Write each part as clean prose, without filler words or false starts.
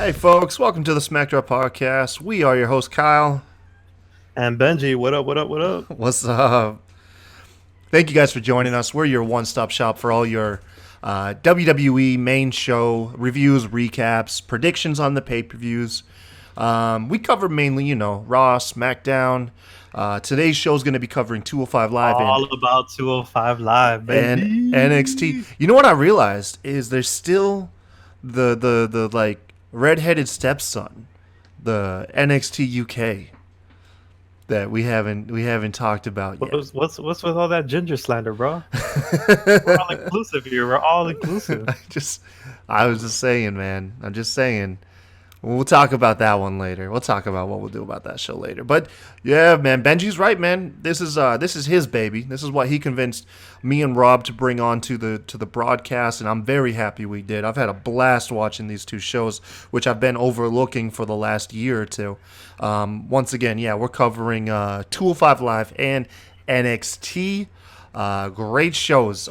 Hey folks, welcome to the SmackDrop Podcast. We are your host Kyle. And Benji, what up, what up, what up? What's up? Thank you guys for joining us. We're your one-stop shop for all your WWE main show reviews, recaps, predictions on the pay-per-views. We cover mainly, Raw, SmackDown. Today's show is going to be covering 205 Live about 205 Live, and baby. NXT. You know what I realized is there's still the like redheaded stepson, the NXT UK that we haven't talked about yet. What's with all that ginger slander, bro? We're all inclusive here. We're all inclusive. I was just saying, man. I'm just saying. We'll talk about that one later. We'll talk about what we'll do about that show later. But yeah, man, Benji's right, man. This is his baby. This is what he convinced me and Rob to bring on to the broadcast, and I'm very happy we did. I've had a blast watching these two shows, which I've been overlooking for the last year or two. Once again, yeah, we're covering 205 Live and NXT. Great shows.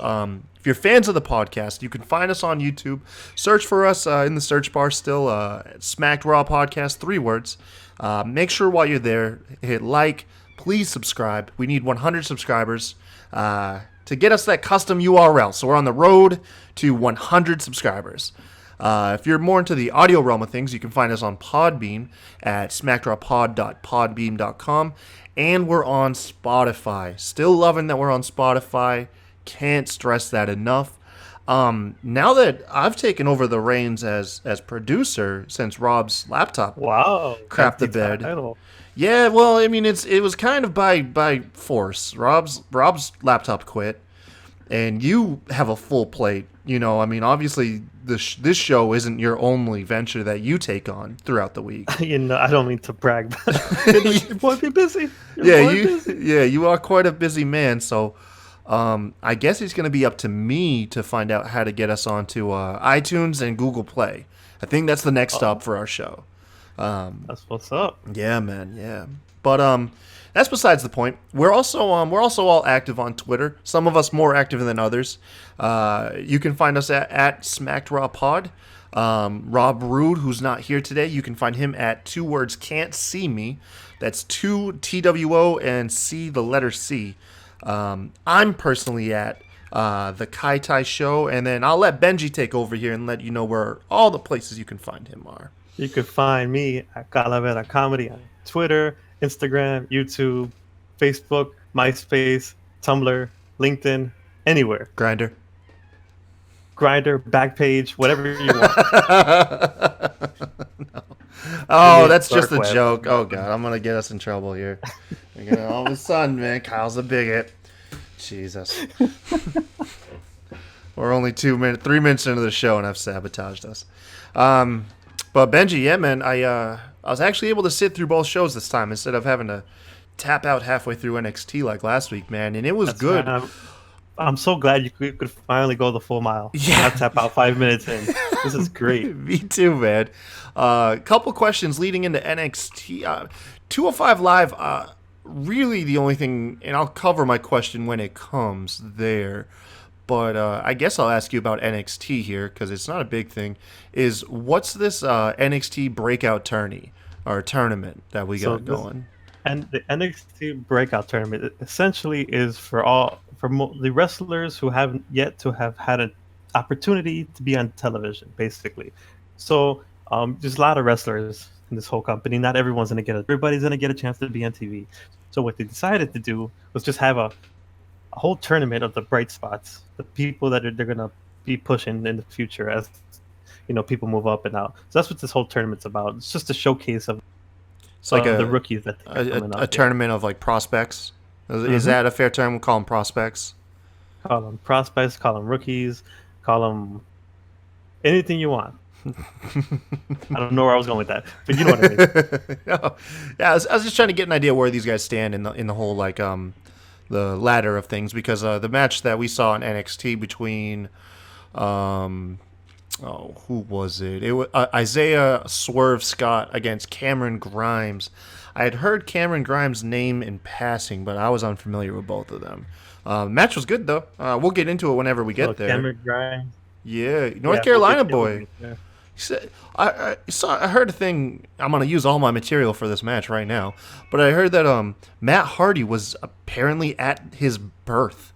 If you're fans of the podcast, you can find us on YouTube. Search for us in the search bar still, Smacked Raw Podcast, 3 words. Make sure while you're there, hit like. Please subscribe. We need 100 subscribers to get us that custom URL. So we're on the road to 100 subscribers. If you're more into the audio realm of things, you can find us on Podbean at smackdrawpod.podbean.com. And we're on Spotify. Still loving that we're on Spotify. Can't stress that enough. Now that I've taken over the reins as producer since Rob's laptop crapped the bed. Title. Yeah, well, I mean it was kind of by force. Rob's laptop quit, and you have a full plate. I mean, obviously this show isn't your only venture that you take on throughout the week. I don't mean to brag, but your boy be busy. You are quite a busy man. So, I guess it's going to be up to me to find out how to get us onto iTunes and Google Play. I think that's the next stop for our show. That's what's up. Yeah, man. Yeah, but that's besides the point. We're also all active on Twitter. Some of us more active than others. You can find us at Smacked Raw Pod. Rob Rude, who's not here today, you can find him at 2 words can't see me. That's 2 TWO and C the letter C. I'm personally at the Kai Tai Show, and then I'll let Benji take over here and let you know where all the places you can find him are. You can find me at CalaveraComedy on Twitter, Instagram, YouTube, Facebook, MySpace, Tumblr, LinkedIn, anywhere. Grindr, Backpage, whatever you want. No. Oh, that's just a joke. Oh, God, I'm going to get us in trouble here. All of a sudden, man, Kyle's a bigot. Jesus. We're only 3 minutes into the show, and I've sabotaged us. But Benji, yeah, man, I was actually able to sit through both shows this time instead of having to tap out halfway through NXT like last week, man, and it was good. I'm so glad you could finally go the full mile. Yeah. Not tap out 5 minutes in. This is great. Me too, man. Couple questions leading into NXT. 205 Live, really the only thing, and I'll cover my question when it comes there, but I guess I'll ask you about NXT here because it's not a big thing, is what's this NXT breakout tourney or tournament that we got going? And the NXT breakout tournament essentially is for the wrestlers who haven't yet to have had an opportunity to be on television, basically. So there's a lot of wrestlers in this whole company. Not everyone's everybody's gonna get a chance to be on TV. So what they decided to do was just have a whole tournament of the bright spots, the people that they're gonna be pushing in the future as people move up and out. So that's what this whole tournament's about. It's just a showcase of like the rookies that a tournament of like prospects. Is that a fair term? We'll call them prospects. Call them prospects. Call them rookies. Call them anything you want. I don't know where I was going with that, but you know what I mean. Yeah, I was just trying to get an idea where these guys stand in the whole like the ladder of things, because the match that we saw in NXT between who was it? It was Isaiah Swerve Scott against Cameron Grimes. I had heard Cameron Grimes' name in passing, but I was unfamiliar with both of them. Match was good, though. We'll get into it whenever we get there. Cameron Grimes. Yeah, North Carolina boy. I heard a thing. I'm gonna use all my material for this match right now, but I heard that Matt Hardy was apparently at his birth.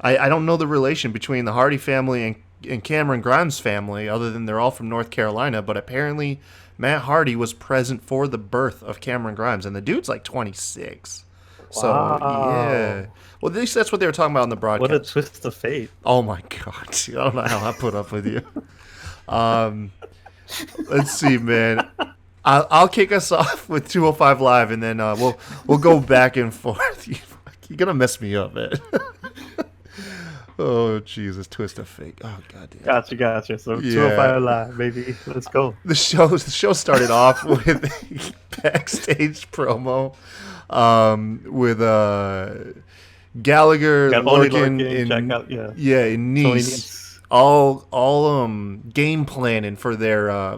I don't know the relation between the Hardy family and Cameron Grimes' family, other than they're all from North Carolina. But apparently, Matt Hardy was present for the birth of Cameron Grimes, and the dude's like 26. So yeah, Wow. well, at least that's what they were talking about on the What a broadcast. twist of fate. Oh my god, I don't know how I put up with you. Um, let's see, man. I'll kick us off with 205 Live, and then we'll go back and forth. You're gonna mess me up, man. Oh Jesus, twist of fate. Oh god damn. Gotcha. So Yeah. 205 Live, baby. Let's go. The show started off with a backstage promo with Gallagher, Got Only Lorcan, Lorcan, and check out, yeah. and Tony Nice, Nese. all game planning for their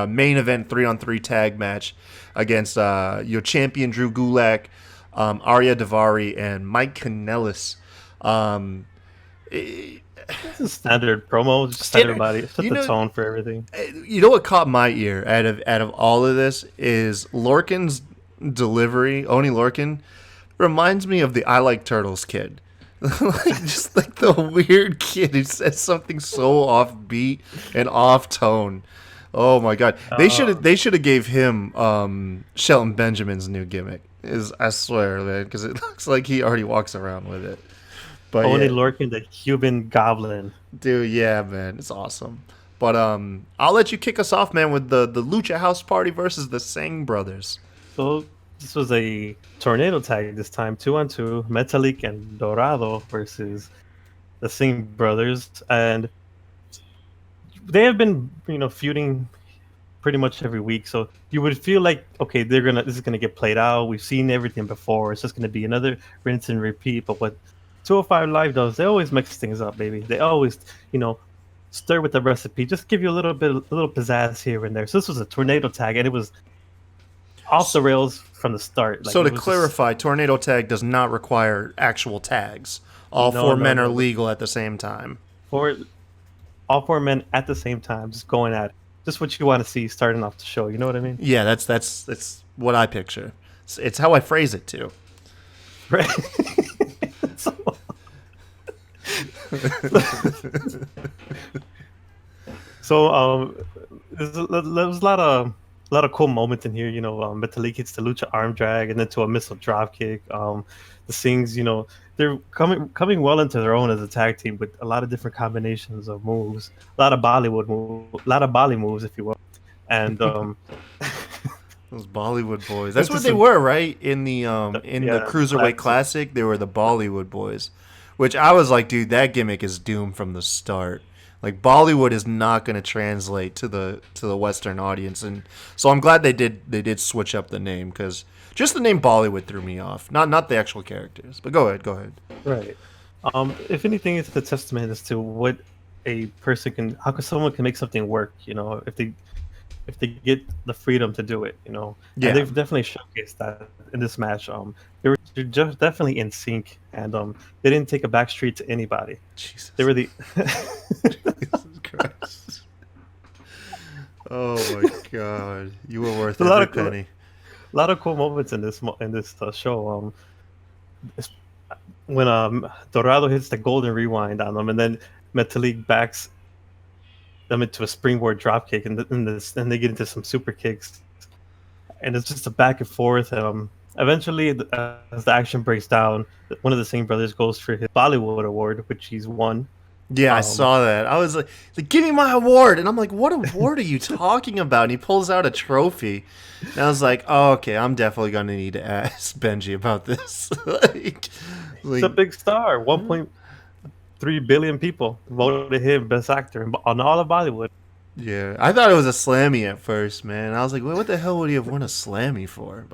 main event 3-on-3 tag match against your champion Drew Gulak, Arya Davari, and Mike Kanellis. It's a standard promo, just set everybody, set you the know- tone for everything. You know what caught my ear out of all of this is Lorcan's delivery. Oni Lorcan reminds me of the I Like Turtles kid. Just like the weird kid who says something so offbeat and off tone. Oh my god, they should have gave him Shelton Benjamin's new gimmick. I swear, man, because it looks like he already walks around with it. But Only yeah, Lorcan, the Cuban goblin. dude, yeah, man, it's awesome. But I'll let you kick us off, man, with the Lucha House Party versus the Sang Brothers. So this was a tornado tag this time, 2-on-2, Metalik and Dorado versus the Singh brothers, and they have been, feuding pretty much every week. So you would feel like, okay, this is gonna get played out. We've seen everything before. It's just gonna be another rinse and repeat. But what 205 Live does, they always mix things up, baby. They always, stir with the recipe. Just give you a little pizzazz here and there. So this was a tornado tag, and it was off the rails from the start. Like, So to it was clarify, tornado tag does not require actual tags. All No, four no, men are no. legal at the same time. all four men at the same time, just going at it. Just what you want to see starting off the show. You know what I mean? Yeah, that's what I picture. It's how I phrase it too. Right. So- So there's a lot of cool moments in here. Metalik hits the lucha arm drag and then to a missile drop kick. The Sings, they're coming well into their own as a tag team with a lot of different combinations of moves, a lot of Bolly moves, if you will. And Those Bollywood boys. That's This what is they some- were, right? In the Cruiserweight Classic, they were the Bollywood boys. Which I was like, dude, that gimmick is doomed from the start. Like Bollywood is not going to translate to the Western audience, and so I'm glad they did switch up the name, because just the name Bollywood threw me off. Not the actual characters. But go ahead. right. If anything, it's a testament as to what a person how someone can make something work. If they get the freedom to do it. Yeah. And they've definitely showcased that in this match. They're just definitely in sync, and they didn't take a back street to anybody. Jesus. They were the Jesus Christ. Oh my God, you were worth A lot every of penny. a lot of cool moments in this show. When Dorado hits the golden rewind on them, and then Metalik backs them into a springboard dropkick, and they get into some super kicks, and it's just a back and forth. Eventually, as the action breaks down, one of the Singh brothers goes for his Bollywood award, which he's won. Yeah, I saw that. I was like, give me my award. And I'm like, what award are you talking about? And he pulls out a trophy. And I was like, oh, okay, I'm definitely going to need to ask Benji about this. He's a big star. 1.3 billion people voted him best actor on all of Bollywood. yeah, I thought it was a Slammy at first, man. I was like, what the hell would he have won a Slammy for?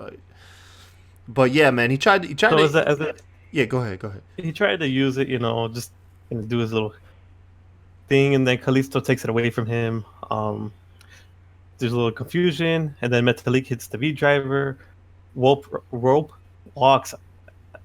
But yeah, man, he tried So to... Yeah, go ahead. he tried to use it, just do his little thing, and then Kalisto takes it away from him. There's a little confusion, and then Metalik hits the V driver. Rope walks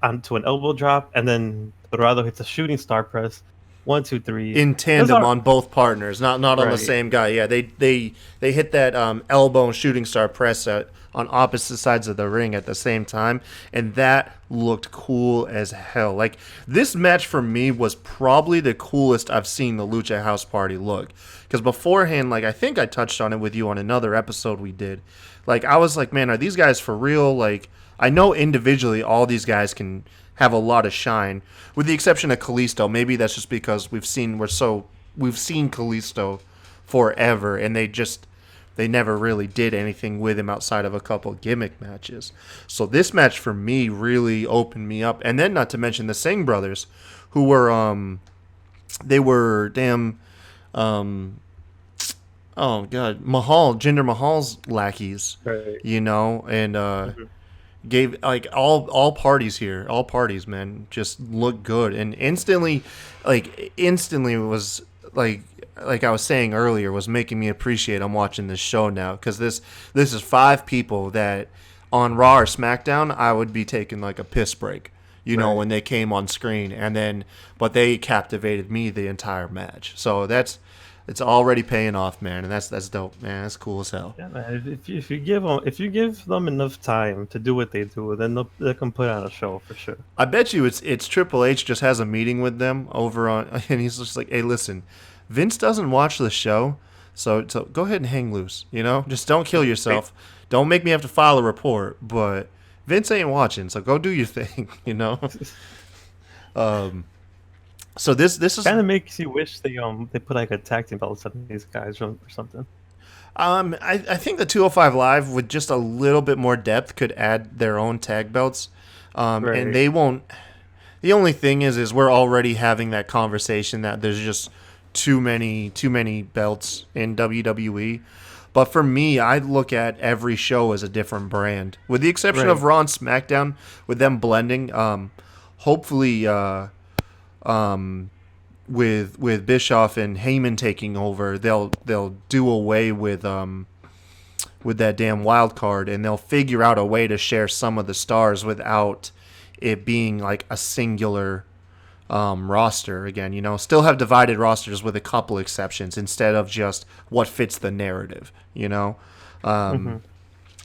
onto an elbow drop, and then Dorado hits a shooting star press. One, two, three. in That's tandem all on both partners, not on the right. same guy. Yeah, they hit that elbow and shooting star press on opposite sides of the ring at the same time, and that looked cool as hell. Like, this match for me was probably the coolest I've seen the Lucha House Party look. Because beforehand, like, I think I touched on it with you on another episode we did. Like, I was like, man, are these guys for real? Like, I know individually all these guys can have a lot of shine, with the exception of Kalisto. Maybe that's just because we've seen Kalisto forever, and they never really did anything with him outside of a couple gimmick matches. So this match for me really opened me up, and then not to mention the Singh brothers, who were they were damn oh god, Jinder Mahal's lackeys, Right. and Mhm. gave like all parties here, all parties, man, just look good, and instantly was like I was saying earlier, was making me appreciate I'm watching this show now, because this is five people that on Raw or SmackDown I would be taking like a piss break, Right. when they came on screen, and then but they captivated me the entire match. So it's already paying off, man, and that's dope, man. That's cool as hell. Yeah, man. If you give them enough time to do what they do, then they can put on a show for sure. I bet you it's Triple H just has a meeting with them over on, and he's just like, "Hey, listen, Vince doesn't watch the show, so go ahead and hang loose. Just don't kill yourself. Don't make me have to file a report. But Vince ain't watching, so go do your thing. Um, so this is Kind of makes you wish they put like a tag team belt on these guys or something. I think the 205 Live with just a little bit more depth could add their own tag belts, and Right. they won't. The only thing is we're already having that conversation that there's just too many belts in WWE. But for me, I look at every show as a different brand, with the exception of Right. Raw and SmackDown, with them blending. Hopefully, with Bischoff and Heyman taking over, they'll do away with that damn wild card, and they'll figure out a way to share some of the stars without it being like a singular roster again. Still have divided rosters with a couple exceptions instead of just what fits the narrative. Hmm.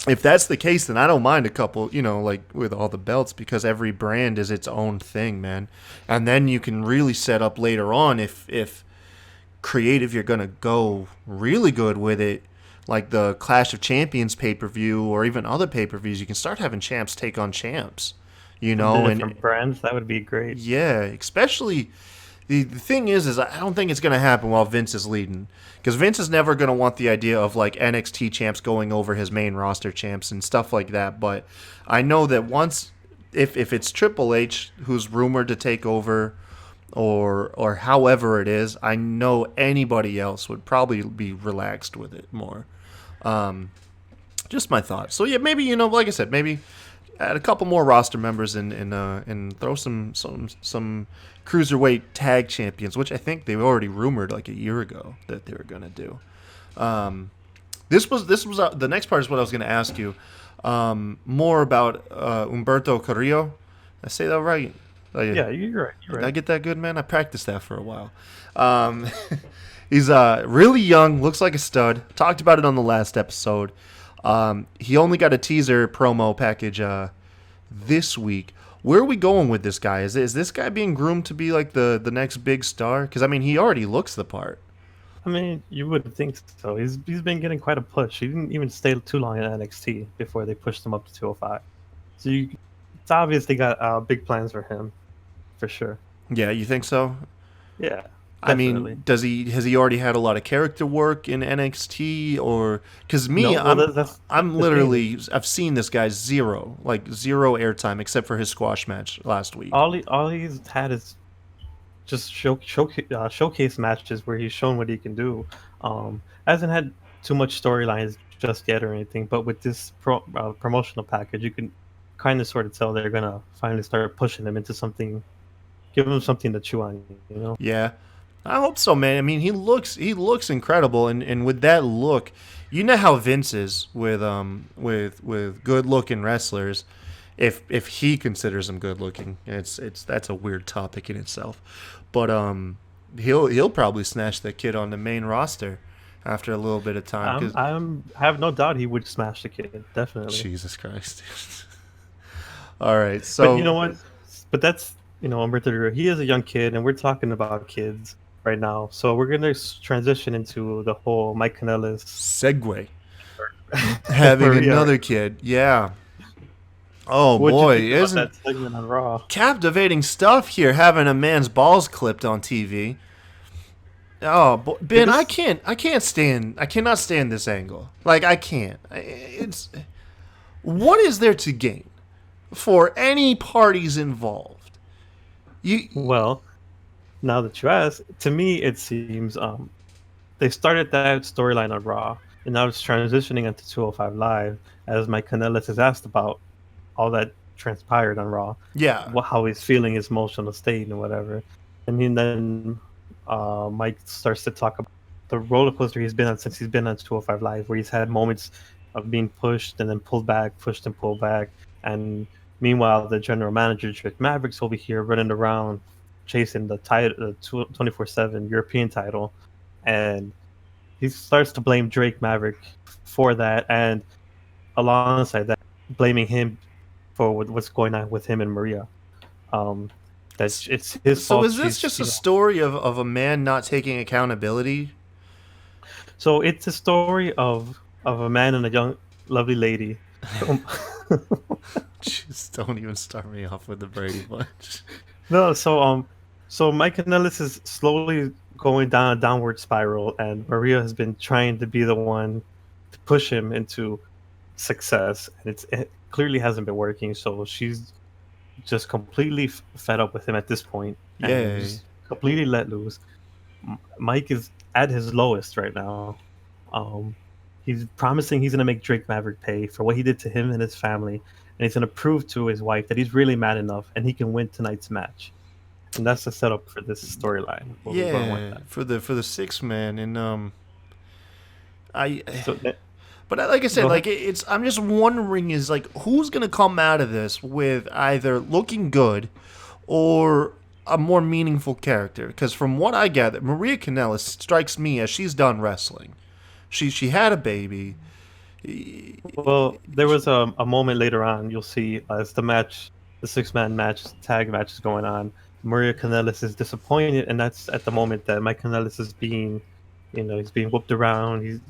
If that's the case, then I don't mind a couple. Like with all the belts, because every brand is its own thing, man. And then you can really set up later on if creative you're gonna go really good with it, like the Clash of Champions pay-per-view or even other pay-per-views. You can start having champs take on champs, From the and different brands, that would be great. yeah, especially the thing is I don't think it's going to happen while Vince is leading, because Vince is never going to want the idea of like NXT champs going over his main roster champs and stuff like that. But I know that once, if it's Triple H who's rumored to take over, or however it is, I know anybody else would probably be relaxed with it more. Just my thought. So yeah, maybe, like I said, maybe add a couple more roster members, and throw some cruiserweight tag champions, which I think they already rumored like a year ago that they were gonna do. Um, this was the next part is what I was gonna ask you, more about Humberto Carrillo. I say that right? Yeah, you're right. You're Did I right. get that good, man? I practiced that for a while. Um, he's really young, looks like a stud. Talked about it on the last episode. He only got a teaser promo package this week. Where are we going with this guy? Is this guy being groomed to be like the next big star? Because I mean, he already looks the part. I mean, you would think so. He's been getting quite a push. He didn't even stay too long in NXT before they pushed him up to 205. So it's obvious they got big plans for him, for sure. Yeah, you think so? Yeah, I definitely. mean, has he already had a lot of character work in NXT, or because me, No, well, that's I'm the thing. literally I've seen this guy zero airtime except for his squash match last week. All he's had is just showcase matches where he's shown what he can do. Hasn't had too much storylines just yet or anything, but with this promotional package, you can kind of sort of tell they're gonna finally start pushing him into something, give him something to chew on. You know? Yeah, I hope so, man. I mean, he looks incredible, and with that look, you know how Vince is with good looking wrestlers. If he considers them good looking, it's that's a weird topic in itself. But he'll probably snatch that kid on the main roster after a little bit of time. I have no doubt he would smash the kid, definitely. Jesus Christ. All right, But you so know what? But that's Humberto Rivera. He is a young kid, and we're talking about kids right now. So we're gonna transition into the whole Mike Kanellis segue. Having Maria. another kid, yeah. Oh What'd boy, you think about isn't that segment on Raw? captivating stuff here? Having a man's balls clipped on TV. Oh, Ben, I cannot stand this angle. Like I can't. It's what is there to gain for any parties involved? Well, now that you ask, to me it seems they started that storyline on Raw, and now it's transitioning into 205 Live as Mike Kanellis is asked about all that transpired on Raw. Yeah. How he's feeling, his emotional state, and whatever. And then Mike starts to talk about the roller coaster he's been on since he's been on 205 Live, where he's had moments of being pushed and then pulled back, pushed and pulled back. And meanwhile, the general manager, Drake Maverick's over here running around chasing the title, the 24/7 European title. And he starts to blame Drake Maverick for that. And alongside that, blaming him for what's going on with him and Maria. That it's his fault. So is this just a story of a man not taking accountability? So it's a story of a man and a young, lovely lady. Just don't even start me off with the Brady Bunch. No, so Mike Kanellis is slowly going down a downward spiral, and Maria has been trying to be the one to push him into success, and it clearly hasn't been working. So she's just completely fed up with him at this point, and just completely let loose. Mike is at his lowest right now. He's promising he's going to make Drake Maverick pay for what he did to him and his family, and he's going to prove to his wife that he's really mad enough and he can win tonight's match. And that's the setup for this storyline. Yeah, for the 6-man, and but like I said, like I'm just wondering is like who's gonna come out of this with either looking good or a more meaningful character? Because from what I gather, Maria Kanellis strikes me as she's done wrestling. She had a baby. Well, there was a moment later on. You'll see as the 6-man match, tag match is going on. Maria Kanellis is disappointed, and that's at the moment that Mike Kanellis is being, he's being whooped around. He's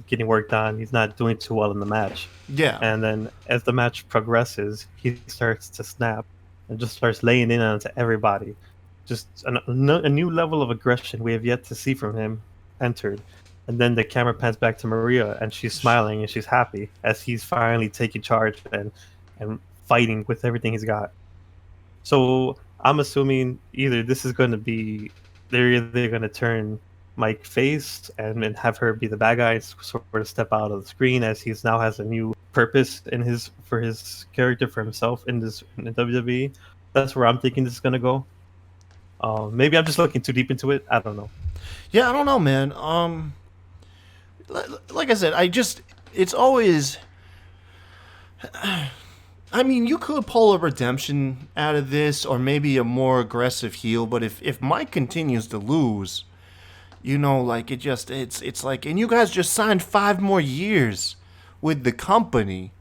getting worked on. He's not doing too well in the match. Yeah. And then as the match progresses, he starts to snap and just starts laying in onto everybody. Just a new level of aggression we have yet to see from him entered. And then the camera pans back to Maria, and she's smiling and she's happy as he's finally taking charge and fighting with everything he's got. So I'm assuming either this is going to be they're either going to turn Mike face and have her be the bad guy, sort of step out of the screen as he's now has a new purpose for his character, for himself in the WWE. That's where I'm thinking this is going to go. Maybe I'm just looking too deep into it. I don't know. Yeah, I don't know, man. Like I said, it's always. I mean, you could pull a redemption out of this, or maybe a more aggressive heel. But if Mike continues to lose, like it's like, and you guys just signed 5 more years with the company,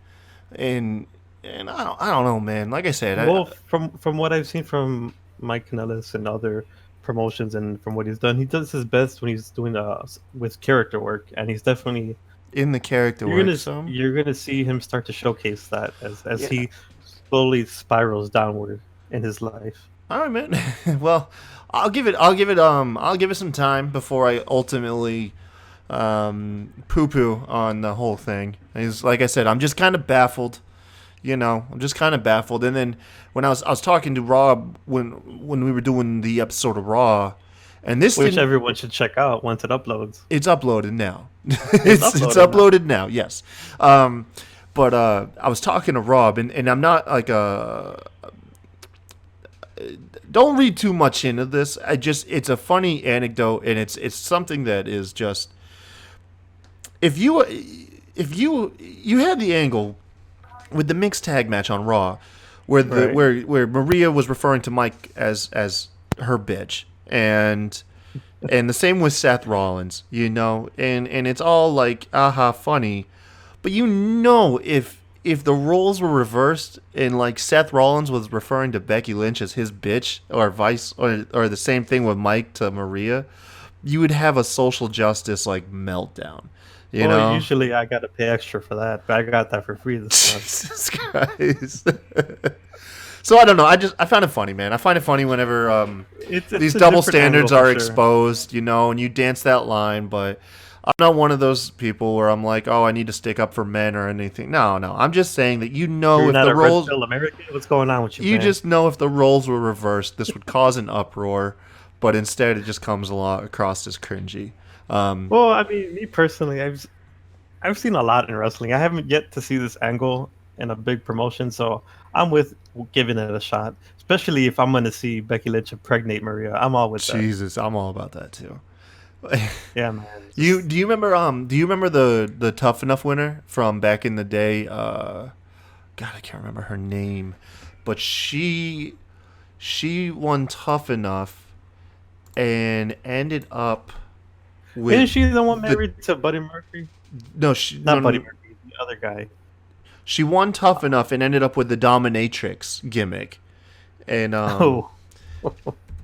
and I don't know, man. Like I said, well, from what I've seen from Mike Kanellis and other promotions, and from what he's done, he does his best when he's doing with character work, and he's definitely in the character work. You're gonna see him start to showcase that as he slowly spirals downward in his life. All right, man. Well, I'll give it some time before I ultimately poo-poo on the whole thing. Like I said, I'm just kind of baffled. I'm just kind of baffled. And then when I was talking to Rob when we were doing the episode of Raw, and which everyone should check out once it uploads. It's uploaded now. it's uploaded now. Yes. But I was talking to Rob, and I'm not like don't read too much into this. It's a funny anecdote, and it's something that is just if you had the angle with the mixed tag match on Raw, where where Maria was referring to Mike as her bitch, and And the same with Seth Rollins, and it's all like aha funny, but if the roles were reversed and like Seth Rollins was referring to Becky Lynch as his bitch or vice or the same thing with Mike to Maria, you would have a social justice like meltdown, you Well, know? usually I gotta pay extra for that, but I got that for free this month. Jesus Christ. So I don't know. I found it funny, man. I find it funny whenever It's these a double different angle standards for are sure. exposed, and you dance that line. But I'm not one of those people where I'm like, oh, I need to stick up for men or anything. No, no. I'm just saying that You're if not the a red roles, pill American. What's going on with you, you man? just know if the roles were reversed, this would cause an uproar. But instead, it just comes along across as cringy. Well, I mean, me personally, I've seen a lot in wrestling. I haven't yet to see this angle in a big promotion, so I'm with giving it a shot. Especially if I'm going to see Becky Lynch impregnate Maria, I'm all with that. Jesus, I'm all about that too. Yeah, man. You Just, do you remember the Tough Enough winner from back in the day? God, I can't remember her name, but she won Tough Enough and ended up isn't with she the one the married to Buddy Murphy? no she no, Not no, Buddy no. Murphy, the other guy. She won Tough Enough and ended up with the Dominatrix gimmick. And Oh,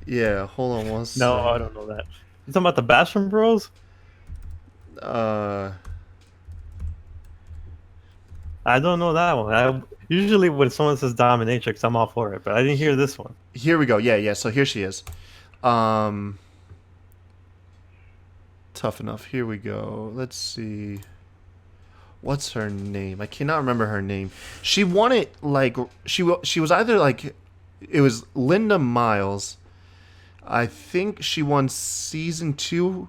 yeah, hold on one no, sec. I don't know that. You talking about the Basham Bros? Uh, I don't know that one. Usually when someone says dominatrix, I'm all for it, but I didn't hear this one. Here we go. Yeah, yeah. So here she is. Um, Tough Enough. Here we go. Let's see. What's her name? I cannot remember her name. She won it like she was either like it was Linda Miles. I think she won season 2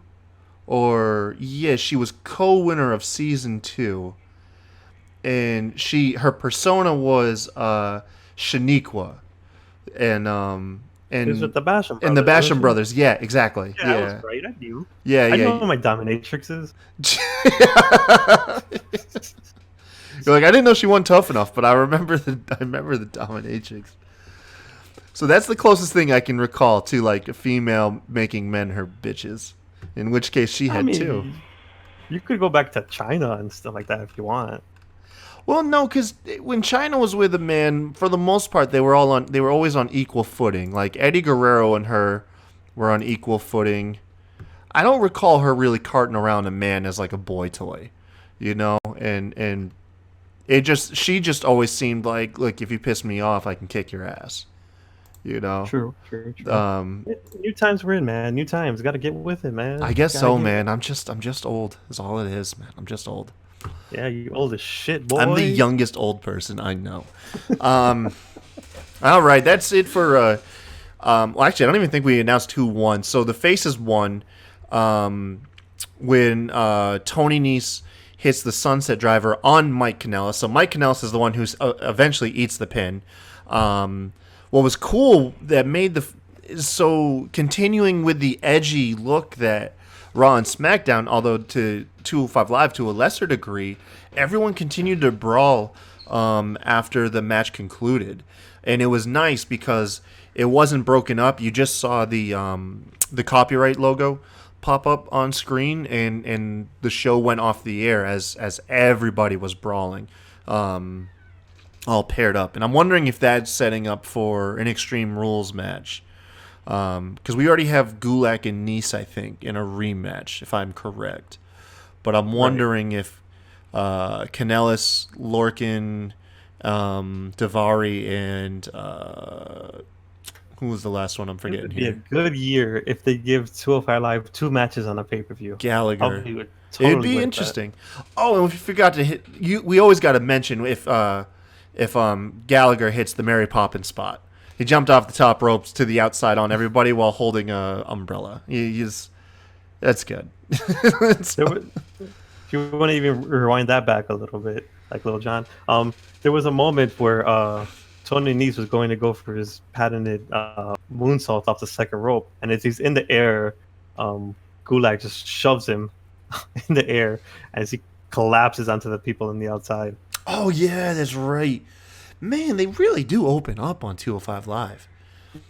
or yeah, she was co-winner of season 2 and her persona was Shaniqua and It was and with the Basham and the brothers, Basham wasn't brothers. Yeah, exactly. it? Yeah, I was Yeah. right. I knew. Yeah, I know yeah. who my dominatrix is. You're like, I didn't know she won Tough Enough, but I remember the dominatrix. So that's the closest thing I can recall to like a female making men her bitches. In which case she I had two. mean, you could go back to China and stuff like that if you want. Well, no, because when China was with a man, for the most part, they were always on equal footing. Like Eddie Guerrero and her were on equal footing. I don't recall her really carting around a man as like a boy toy, and she just always seemed like, look, if you piss me off, I can kick your ass, you know. True, true, true. Um, New times we're in, man. New times. Got to get with it, man. I guess Gotta so, get man. I'm just old. That's all it is, man. I'm just old. Yeah, you old as shit, boy. I'm the youngest old person I know. All right, that's it for. Well, actually, I don't even think we announced who won. So the Faces won when Tony Nese hits the Sunset Driver on Mike Kanellis. So Mike Kanellis is the one who eventually eats the pin. What was cool that made continuing with the edgy look that Raw and SmackDown, although to 205 Live to a lesser degree, everyone continued to brawl after the match concluded, and it was nice because it wasn't broken up. You just saw the copyright logo pop up on screen, and the show went off the air as everybody was brawling, all paired up. And I'm wondering if that's setting up for an Extreme Rules match. Because we already have Gulak and Nese, I think, in a rematch, if I'm correct. But I'm wondering if Kanellis, Lorcan, Davari, and who was the last one I'm It forgetting would be a here? good year if they give 205 Live 2 matches on a pay per view. Gallagher. Totally It'd be interesting. Oh, and we forgot to hit. We always got to mention if Gallagher hits the Mary Poppins spot. He jumped off the top ropes to the outside on everybody while holding a umbrella. That's good. If you want to even rewind that back a little bit, like Little John, there was a moment where Tony Nese was going to go for his patented moonsault off the second rope, and as he's in the air, Gulak just shoves him in the air as he collapses onto the people on the outside. Oh yeah, that's right. Man, they really do open up on 205 Live.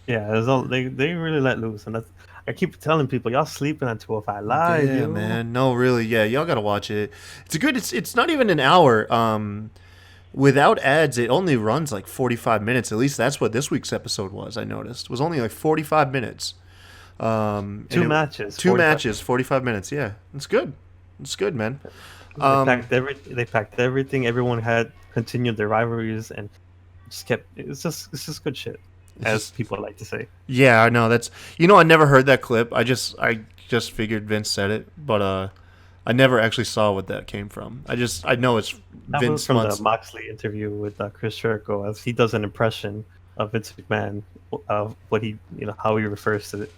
Yeah, they really let loose, and I keep telling people, y'all sleeping on 205 Live, Yeah, yo. man. No, really. Yeah, y'all gotta watch it. It's a good. It's not even an hour. Without ads, it only runs like 45 minutes. At least that's what this week's episode was. I noticed it was only like 45 minutes. And Two matches, two 45. matches, 45 minutes. Yeah, it's good. It's good, man. They packed everything. Everyone had continued their rivalries and just kept. It's just good shit, It's as just people like to say. yeah, I know. That's I never heard that clip. I just figured Vince said it, but I never actually saw what that came from. I know it's That was Vince from the wants. Moxley interview with Chris Jericho, as he does an impression of Vince McMahon, of what he, how he refers to it,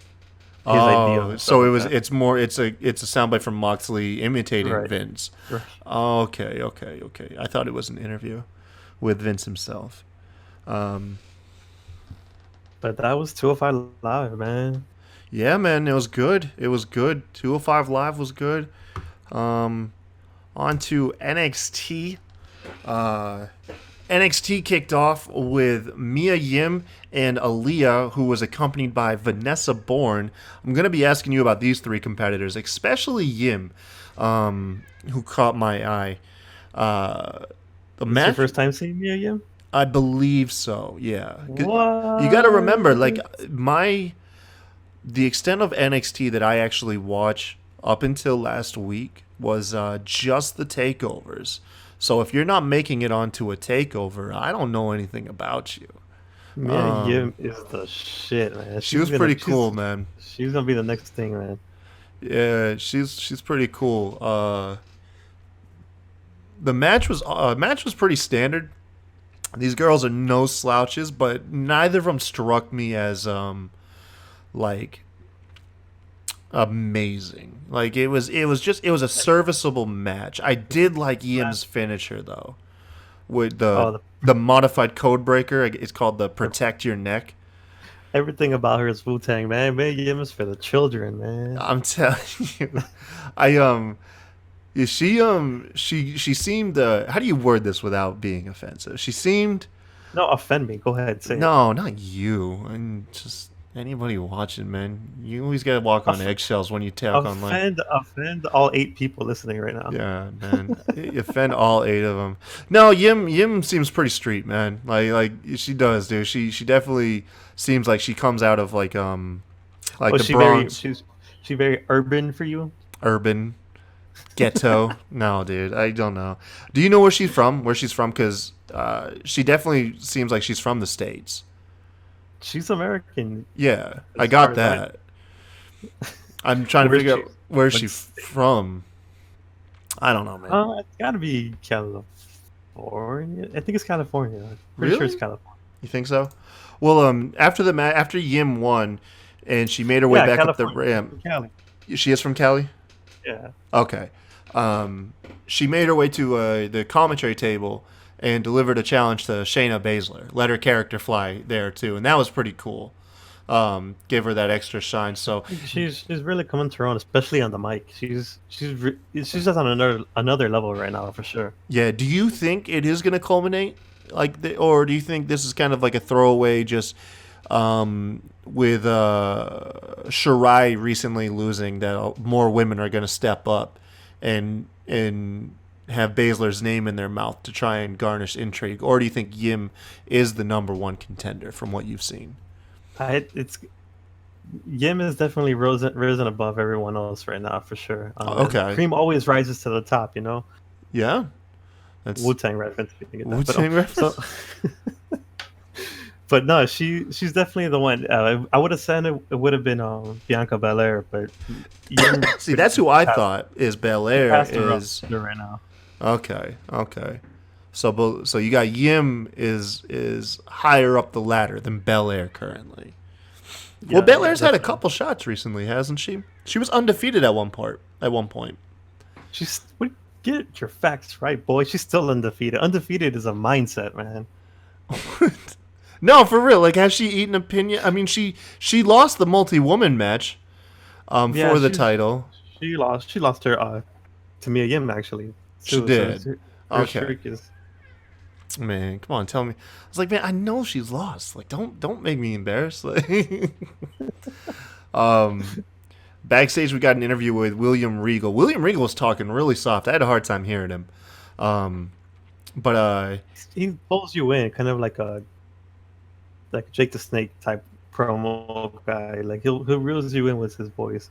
his idea Oh, and stuff so it like was. that. It's more. It's a soundbite from Moxley imitating Right. Vince. Right. Okay, okay, okay. I thought it was an interview with Vince himself. But that was 205 Live, man. Yeah, man, it was good. It was good. 205 Live was good. On to NXT. NXT kicked off with Mia Yim and Aaliyah, who was accompanied by Vanessa Bourne. I'm going to be asking you about these three competitors, especially Yim, who caught my eye. The This your match, first time seeing me again? I believe so. Yeah, What? you got to remember, like the extent of NXT that I actually watch up until last week was just the takeovers. So if you're not making it onto a takeover, I don't know anything about you. Mia Yim is the shit, man. She was pretty cool, man. She's gonna be the next thing, man. Yeah, she's pretty cool. The match was pretty standard. These girls are no slouches, but neither of them struck me as like amazing. Like it was a serviceable match. I did like Yim's finisher though, with Oh, the modified code breaker. It's called the protect your neck. everything about her is Wu Tang, man. Mia Yim is for the children, man. I'm telling you, I yeah, she seemed. How do you word this without being offensive? She seemed. No, offend me. Go ahead, say it. No, not you. And just anybody watching, man. You always gotta walk on Off- eggshells when you talk online. Offend all 8 people listening right now. Yeah, man. You offend all 8 of them. No, Yim seems pretty street, man. Like she does, dude. She definitely seems like she comes out of like Oh, the Bronx, she very urban for you? urban ghetto. No, dude. I don't know. Do you know where she's from? Where she's from? Because she definitely seems like she's from the States. She's American. Yeah, I As got far as that. I'm trying to Where's figure she- out where's what she state? from. I don't know, man. It's gotta be California. I think it's California. I'm pretty sure Really? it's California. You think so? Well, after the after Yim won, and she made her way back up the ramp. Cali. She is from Cali. Yeah. Okay. She made her way to the commentary table and delivered a challenge to Shayna Baszler. Let her character fly there too, and that was pretty cool. Give her that extra shine. So She's really coming to her own, especially on the mic. She's just on another level right now for sure. yeah, do you think it is going to culminate or do you think this is kind of like a throwaway, just with Shirai recently losing, that more women are going to step up and have Baszler's name in their mouth to try and garnish intrigue, or do you think Yim is the number one contender from what you've seen? It's Yim is definitely risen above everyone else right now for sure. Okay. Cream always rises to the top, you know. Yeah, that's Wu Tang reference. Wu-Tang reference? But no, she's definitely the one. I would have said it would have been Bianca Belair, but Yim See, that's who I passed- thought is Belair passed her up is. right now. Okay. So you got Yim is higher up the ladder than Belair currently. Well, Belair's had a definitely. couple shots recently, hasn't she? She was undefeated at one point. Get your facts right, boy. She's still undefeated. Undefeated is a mindset, man. No, for real. Like, has she eaten a pinion? I mean, she lost the multi-woman match Yeah, for the she's- title. She lost her to Mia Yim actually. She too, did. her Okay. streak is- Man, come on, tell me. I was like, man, I know she's lost. Like, don't make me embarrassed. Like, Backstage, we got an interview with William Regal. William Regal was talking really soft. I had a hard time hearing him. But He pulls you in, kind of like Jake the Snake type promo guy. Like he'll reels you in with his voice.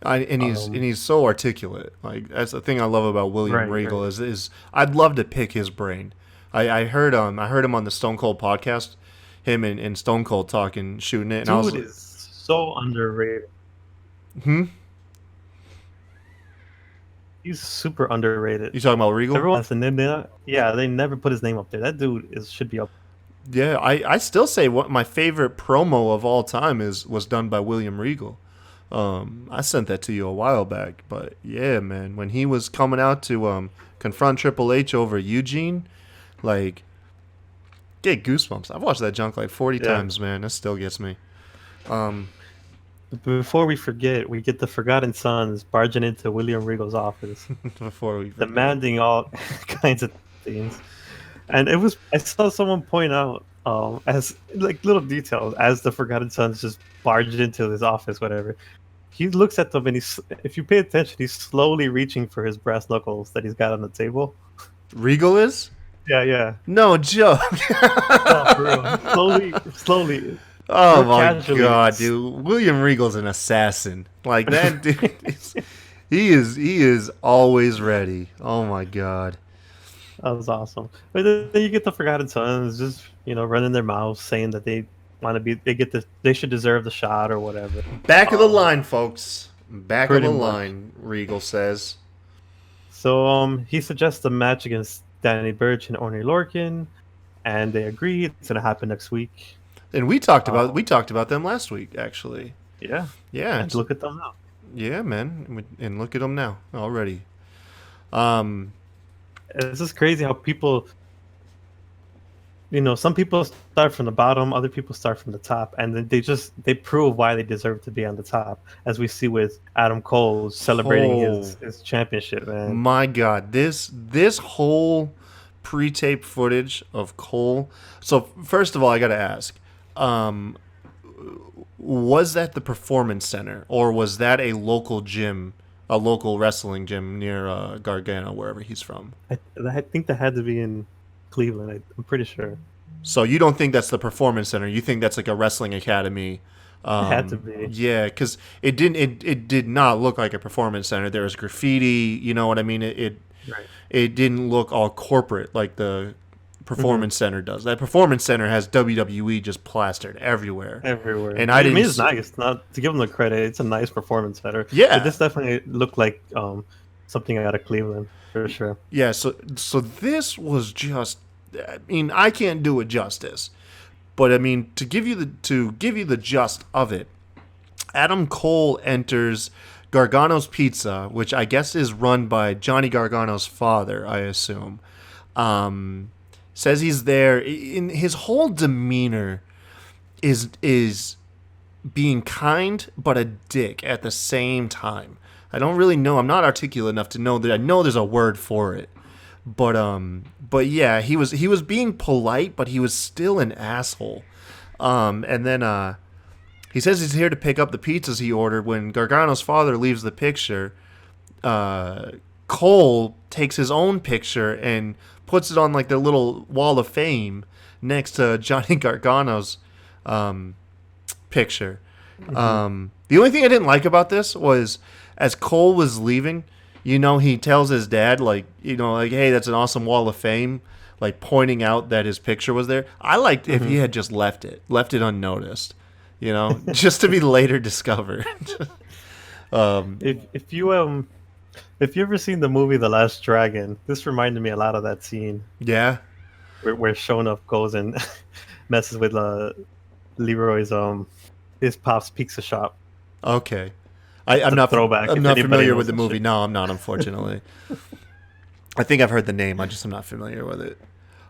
he's so articulate. Like that's the thing I love about William Regal Right. is I'd love to pick his brain. I heard him on the Stone Cold podcast, him and Stone Cold talking, shooting it, and I was Dude like, is so underrated. hmm. He's super underrated. You talking about Regal? Everyone, and they never put his name up there. That dude should be up. Yeah, I still say what my favorite promo of all time was done by William Regal. I sent that to you a while back, but yeah, man, when he was coming out to confront Triple H over Eugene, like, get goosebumps. I've watched that junk like 40 times, man. That still gets me. Before we forget, we get the Forgotten Sons barging into William Regal's office, Before we forget. demanding all kinds of things. And I saw someone point out, as like little details, as the Forgotten Sons just barged into his office, whatever. He looks at them and if you pay attention, he's slowly reaching for his brass knuckles that he's got on the table. Regal is? Yeah. No joke. Oh, for real. Slowly. Oh Real my casually. god, dude! William Regal's an assassin. Like that dude. He is always ready. Oh my god. That was awesome. But then you get the Forgotten Sons just, running their mouths saying that they want to be, they should deserve the shot or whatever. Back of the line, folks. Back of the Pretty much. line. Regal says. So he suggests a match against Danny Burch and Orny Lorcan, and they agree it's gonna happen next week. And we talked about them last week, actually. Yeah. Yeah. And look at them now. Yeah, man. And look at them now already. It's just crazy how people, some people start from the bottom, other people start from the top, and then they prove why they deserve to be on the top, as we see with Adam Cole celebrating his championship, man. My God, this whole pre-tape footage of Cole. So first of all, I got to ask, was that the Performance Center, or was that a local gym, a local wrestling gym near Gargano, wherever he's from? I think that had to be in Cleveland. I'm pretty sure. So you don't think that's the Performance Center? You think that's like a wrestling academy? It had to be. Yeah, because it didn't. It did not look like a Performance Center. There was graffiti. You know what I mean? Right. It didn't look all corporate like the Performance Center does. That Performance Center has WWE just plastered everywhere. And I didn't. It's nice. Not to give them the credit, it's a nice Performance Center. Yeah. But this definitely looked like something out of Cleveland for sure. Yeah. So this was just. I mean, I can't do it justice, but I mean to give you the gist of it. Adam Cole enters Gargano's Pizza, which I guess is run by Johnny Gargano's father, I assume. Says he's there. In his whole demeanor is being kind but a dick at the same time. I don't really know. I'm not articulate enough to know that. I know there's a word for it, but yeah, he was being polite, but he was still an asshole. And then he says he's here to pick up the pizzas he ordered. When Gargano's father leaves the picture, Cole takes his own picture and puts it on like the little wall of fame next to Johnny Gargano's picture. The only thing I didn't like about this was as Cole was leaving, he tells his dad, like, hey, that's an awesome wall of fame, like pointing out that his picture was there. I liked if he had just left it unnoticed, just to be later discovered. If you ever seen the movie The Last Dragon, this reminded me a lot of that scene. Yeah. Where Shonuff goes and messes with Leroy's his pop's pizza shop. Okay. I'm not throwback. I'm not familiar with the movie. No, I'm not, unfortunately. I think I've heard the name. I'm not familiar with it.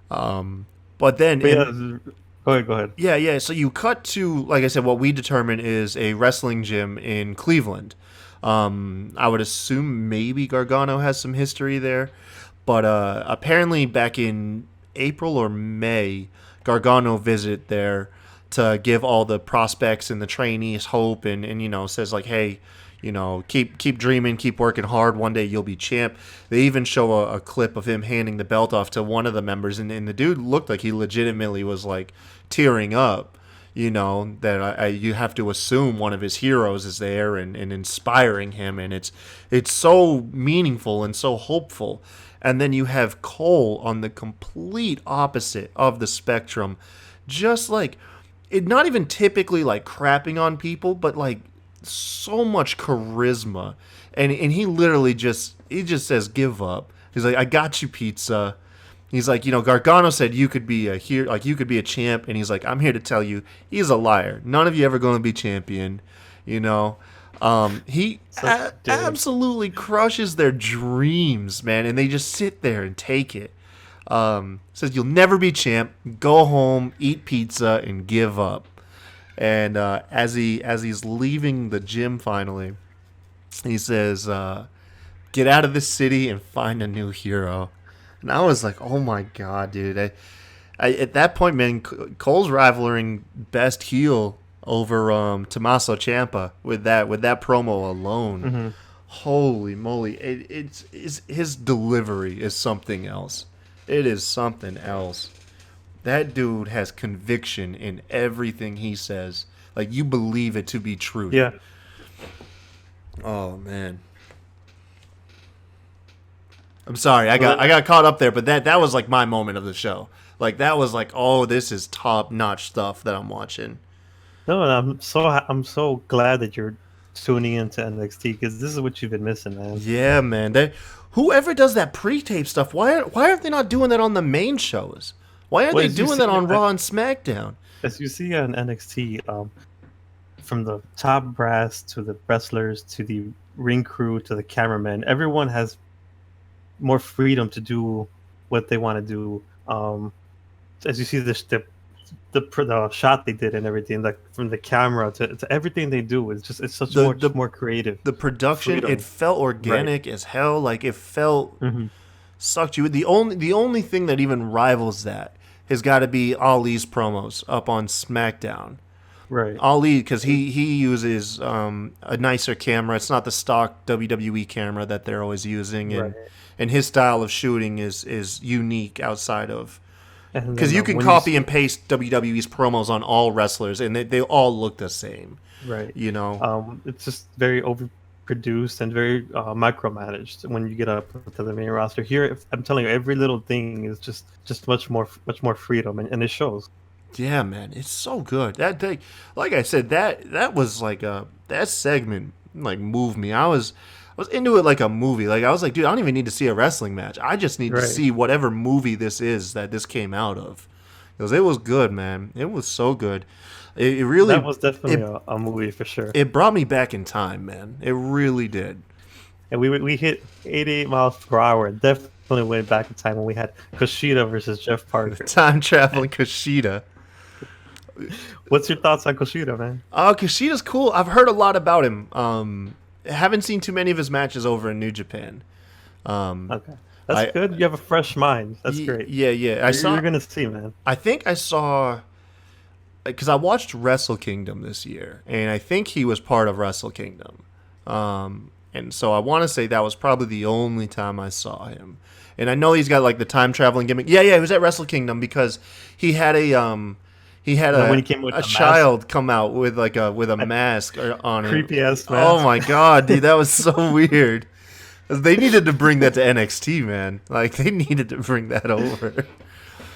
But then go ahead. Yeah. So you cut to, like I said, what we determine is a wrestling gym in Cleveland. I would assume maybe Gargano has some history there, but apparently back in April or May, Gargano visited there to give all the prospects and the trainees hope, and says like, hey, keep dreaming, keep working hard. One day you'll be champ. They even show a clip of him handing the belt off to one of the members, and the dude looked like he legitimately was like tearing up. That you have to assume one of his heroes is there and inspiring him, and it's so meaningful and so hopeful. And then you have Cole on the complete opposite of the spectrum, just like it, not even typically like crapping on people, but like so much charisma, and he literally just says give up. He's like, I got you, pizza. He's like, Gargano said you could be you could be a champ, and he's like, I'm here to tell you he's a liar. None of you ever going to be champion. He absolutely crushes their dreams, man, and they just sit there and take it. Says you'll never be champ. Go home, eat pizza, and give up. And as he's leaving the gym finally, he says, "Get out of this city and find a new hero." And I was like, "Oh my god, dude!" At that point, man, Cole's rivaling best heel over Tommaso Ciampa with that promo alone. Mm-hmm. Holy moly! It's his delivery is something else. It is something else. That dude has conviction in everything he says. Like, you believe it to be true. Yeah. Oh man. I'm sorry, I got caught up there, but that was like my moment of the show. Like, that was like, oh, this is top notch stuff that I'm watching. No, and I'm so glad that you're tuning into NXT, because this is what you've been missing, man. Yeah, man. Whoever does that pre-tape stuff, why aren't they not doing that on the main shows? Why aren't they doing that on Raw and SmackDown? As you see on NXT, from the top brass to the wrestlers to the ring crew to the cameraman, everyone has more freedom to do what they want to do. As you see the shot they did and everything, like from the camera to everything they do, it's such more creative. The production, freedom. It felt organic as hell. Like, it felt sucked you. The only thing that even rivals that has got to be Ali's promos up on SmackDown. Right. Ali, because he uses a nicer camera. It's not the stock WWE camera that they're always using, and his style of shooting is unique outside of. Because you can copy and paste WWE's promos on all wrestlers, and they all look the same. Right. It's just very overproduced and very micromanaged when you get up to the main roster. Here, I'm telling you, every little thing is just much more freedom, and it shows. Yeah, man, it's so good. That thing, like I said, that was like that segment like moved me. I was into it like a movie. Like, I was like, dude, I don't even need to see a wrestling match. I just need to see whatever movie this is that this came out of. Because it was good, man. It was so good. It really... That was definitely a movie for sure. It brought me back in time, man. It really did. And we hit 88 miles per hour. Definitely went back in time when we had Kushida versus Jeff Parker. Time-traveling Kushida. What's your thoughts on Kushida, man? Kushida's cool. I've heard a lot about him. Haven't seen too many of his matches over in New Japan. Okay, that's good. You have a fresh mind. That's great. Yeah. You're gonna see, man. I think I saw, because I watched Wrestle Kingdom this year, and I think he was part of Wrestle Kingdom. And so I want to say that was probably the only time I saw him. And I know he's got like the time traveling gimmick. Yeah, he was at Wrestle Kingdom because he had a child come out with a mask on it. Creepy ass mask. Oh my god, dude, that was so weird. They needed to bring that to NXT, man. Like, they needed to bring that over.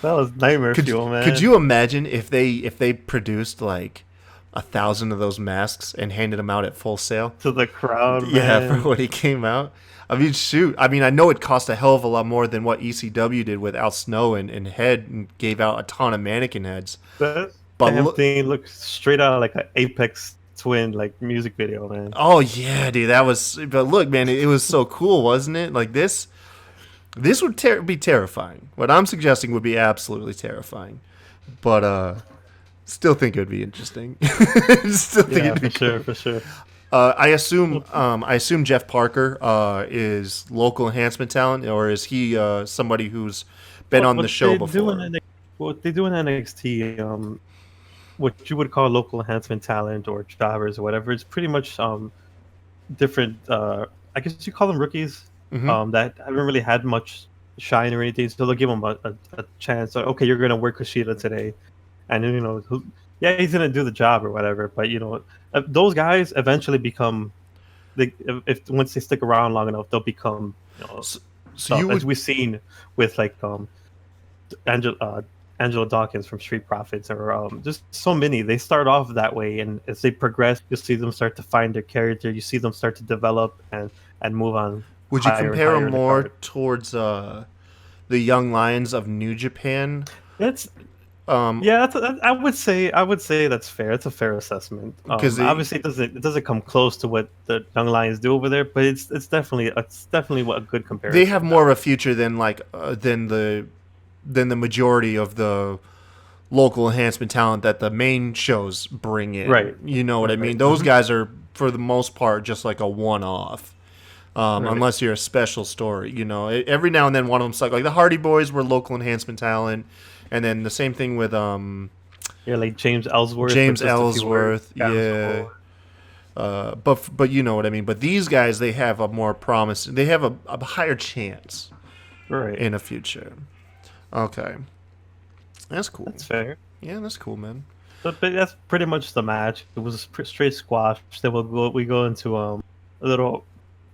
That was nightmare fuel, man. Could you imagine if they produced like 1,000 of those masks and handed them out at full sale to the crowd? Yeah, man. for when he came out. I mean, shoot. I mean, I know it cost a hell of a lot more than what ECW did with Al Snow and Head, and gave out a ton of mannequin heads. But damn thing looked straight out of like an Apex Twin like music video, man. Oh yeah, dude, that was. But look, man, it was so cool, wasn't it? Like this would be terrifying. What I'm suggesting would be absolutely terrifying, but still think it would be interesting. Still think it'd be for sure. I assume Jeff Parker is local enhancement talent, or is he somebody who's been on the show before? What they do in NXT, what you would call local enhancement talent or jobbers or whatever. It's pretty much different. I guess you call them rookies Mm-hmm. that haven't really had much shine or anything. So they'll give them a chance. Like, okay, you're gonna work Kushida today, and then, yeah, he's gonna do the job or whatever. But those guys eventually become if once they stick around long enough, they'll become So, so stuff you as would we've seen with like Angela Angela Dawkins from Street Profits, or just so many. They start off that way, and as they progress, you'll see them start to find their character. You see them start to develop and move on would you higher and compare him higher in the more card. towards the Young Lions of New Japan? That's Um, Yeah, I would say that's fair. It's a fair assessment. because Obviously, it doesn't come close to what the Young Lions do over there, but it's definitely what a good they comparison. have more of a future than than the majority of the local enhancement talent that the main shows bring in. Right, You know what I right, mean? Those guys are, for the most part, just like a one-off. right. Unless you're a special story, every now and then one of them's like the Hardy Boys were local enhancement talent, and then the same thing with Yeah, like James Ellsworth for James just a few words. Ellsworth, yeah. But you know what I mean. But these guys, they have a more promise. They have a higher chance Right. in a future. Okay, that's cool. That's fair. Yeah, that's cool, man. But that's pretty much the match. It was a straight squash. Then we go into a little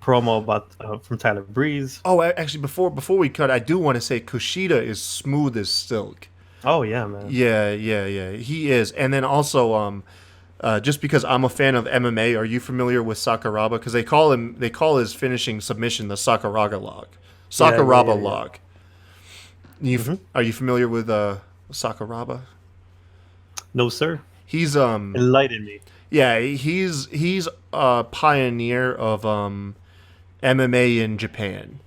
promo about from Tyler Breeze. Oh, actually, before we cut, I do want to say Kushida is smooth as silk. Oh yeah, man. Yeah, yeah, yeah. He is. And then also, just because I'm a fan of MMA, are you familiar with Sakuraba? Because they call his finishing submission the Sakuraba lock. Yeah, yeah, Sakuraba yeah, yeah. lock. hmm Are you familiar with Sakuraba? No, sir. He's Enlighten me. yeah, he's a pioneer of MMA in Japan.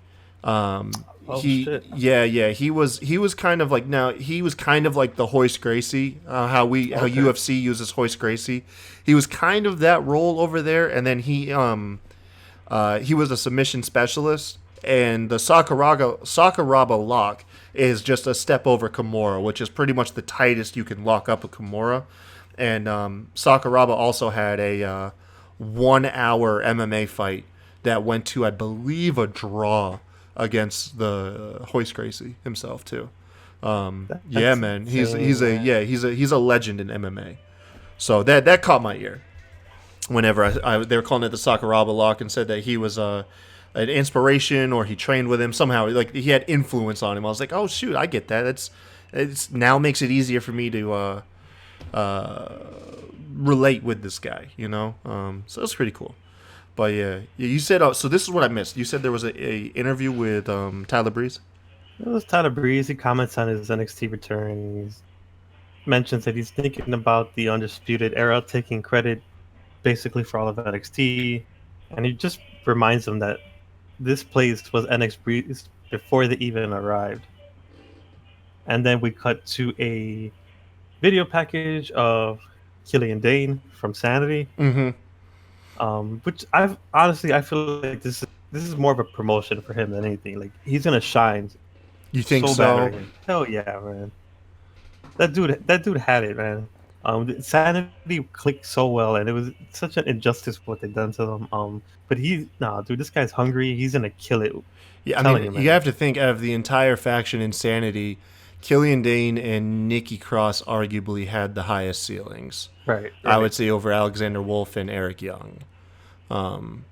Um, Oh shit. he was kind of like, now he was kind of like the Hoist Gracie, how Okay. UFC uses Hoist Gracie. He was kind of that role over there, and then he was a submission specialist, and the Sakuraba lock is just a step over Kimura, which is pretty much the tightest you can lock up a Kimura. And Sakuraba also had a 1 hour MMA fight that went to, I believe, a draw against the Hoist Gracie himself too. Yeah, That's man, insane, man. he's a legend in MMA. So that caught my ear whenever they were calling it the Sakuraba lock, and said that he was an inspiration, or he trained with him somehow, like he had influence on him. I was like, oh shoot, I get that. It's now makes it easier for me to relate with this guy, so it's pretty cool. But yeah, you said, so this is what I missed. You said there was a interview with Tyler Breeze. It was Tyler Breeze. He comments on his NXT return. He mentions that he's thinking about the Undisputed Era, taking credit basically for all of NXT, and he just reminds them that this place was NXT Breeze before they even arrived. And then we cut to a video package of Killian Dane from Sanity, Mm-hmm. which I feel like this is more of a promotion for him than anything. Like, he's gonna shine You think so bad so? right here. Hell yeah, man. That dude had it, man. Sanity clicked so well, and it was such an injustice what they done to them. But nah, dude, this guy's hungry. He's gonna kill it. I'm Yeah, I telling mean, you, you man. have to think, out of the entire faction Insanity, Killian Dane and Nikki Cross arguably had the highest ceilings. Right, I right. would say over Alexander Wolf and Eric Young. Um,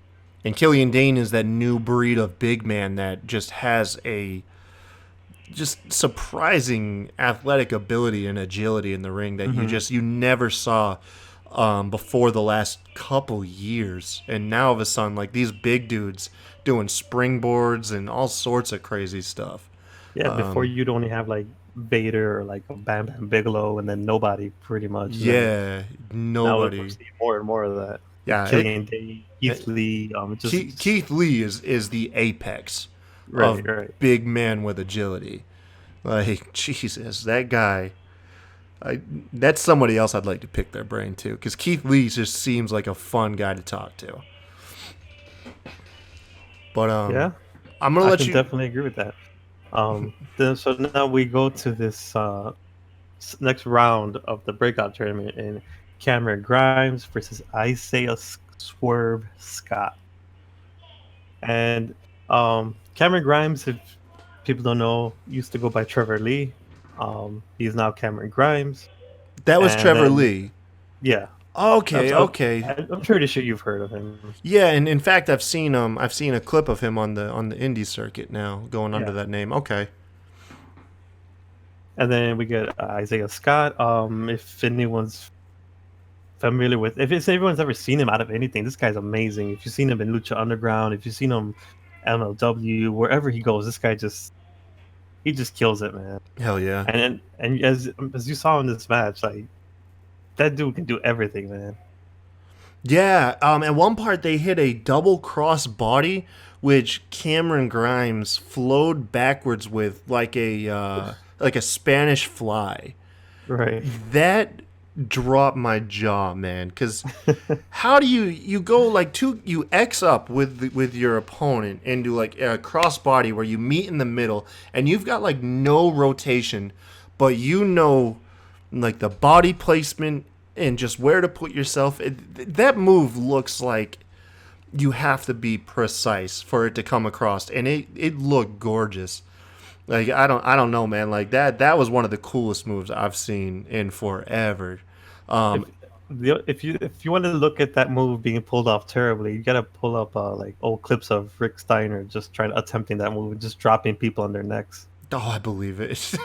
and Killian Dane is that new breed of big man that just has a just surprising athletic ability and agility in the ring that hmm you never saw before the last couple years. And now all of a sudden, like, these big dudes doing springboards and all sorts of crazy stuff. Yeah, before you'd only have like Vader or like a Bam Bam Bigelow, and then nobody pretty much. And then Yeah, now we're nobody. seeing more and more of that. Yeah, Killian Day, Keith Lee, Keith Lee is the apex right, of right. big man with agility. Like, Jesus, that guy. That's somebody else I'd like to pick their brain too, because Keith Lee just seems like a fun guy to talk to. But Yeah, I'm gonna I let can you. definitely agree with that. So now we go to this next round of the breakout tournament in Cameron Grimes versus Isaiah Swerve Scott. And Cameron Grimes, if people don't know, used to go by Trevor Lee. He's now Cameron Grimes. That was And Trevor then, Lee. yeah, Okay, okay. I'm pretty sure you've heard of him. Yeah, and in fact, I've seen a clip of him on the indie circuit now, going under Yeah. that name. Okay. And then we get Isaiah Scott. If anyone's familiar with, if everyone's ever seen him out of anything, this guy's amazing. If you've seen him in Lucha Underground, if you've seen him MLW, wherever he goes, this guy he just kills it, man. Hell yeah. And as you saw in this match, like that dude can do everything, man. Yeah. At one part they hit a double cross body, which Cameron Grimes flowed backwards with like a Spanish fly. Right. That dropped my jaw, man. Because how do you go like you X up with your opponent into like a crossbody where you meet in the middle and you've got like no rotation, but like the body placement and just where to put yourself. That move looks like you have to be precise for it to come across, and it looked gorgeous. Like I don't know, man. Like that was one of the coolest moves I've seen in forever. Um, If you want to look at that move being pulled off terribly, you gotta pull up like old clips of Rick Steiner just trying attempting that move and just dropping people on their necks. oh, I believe it.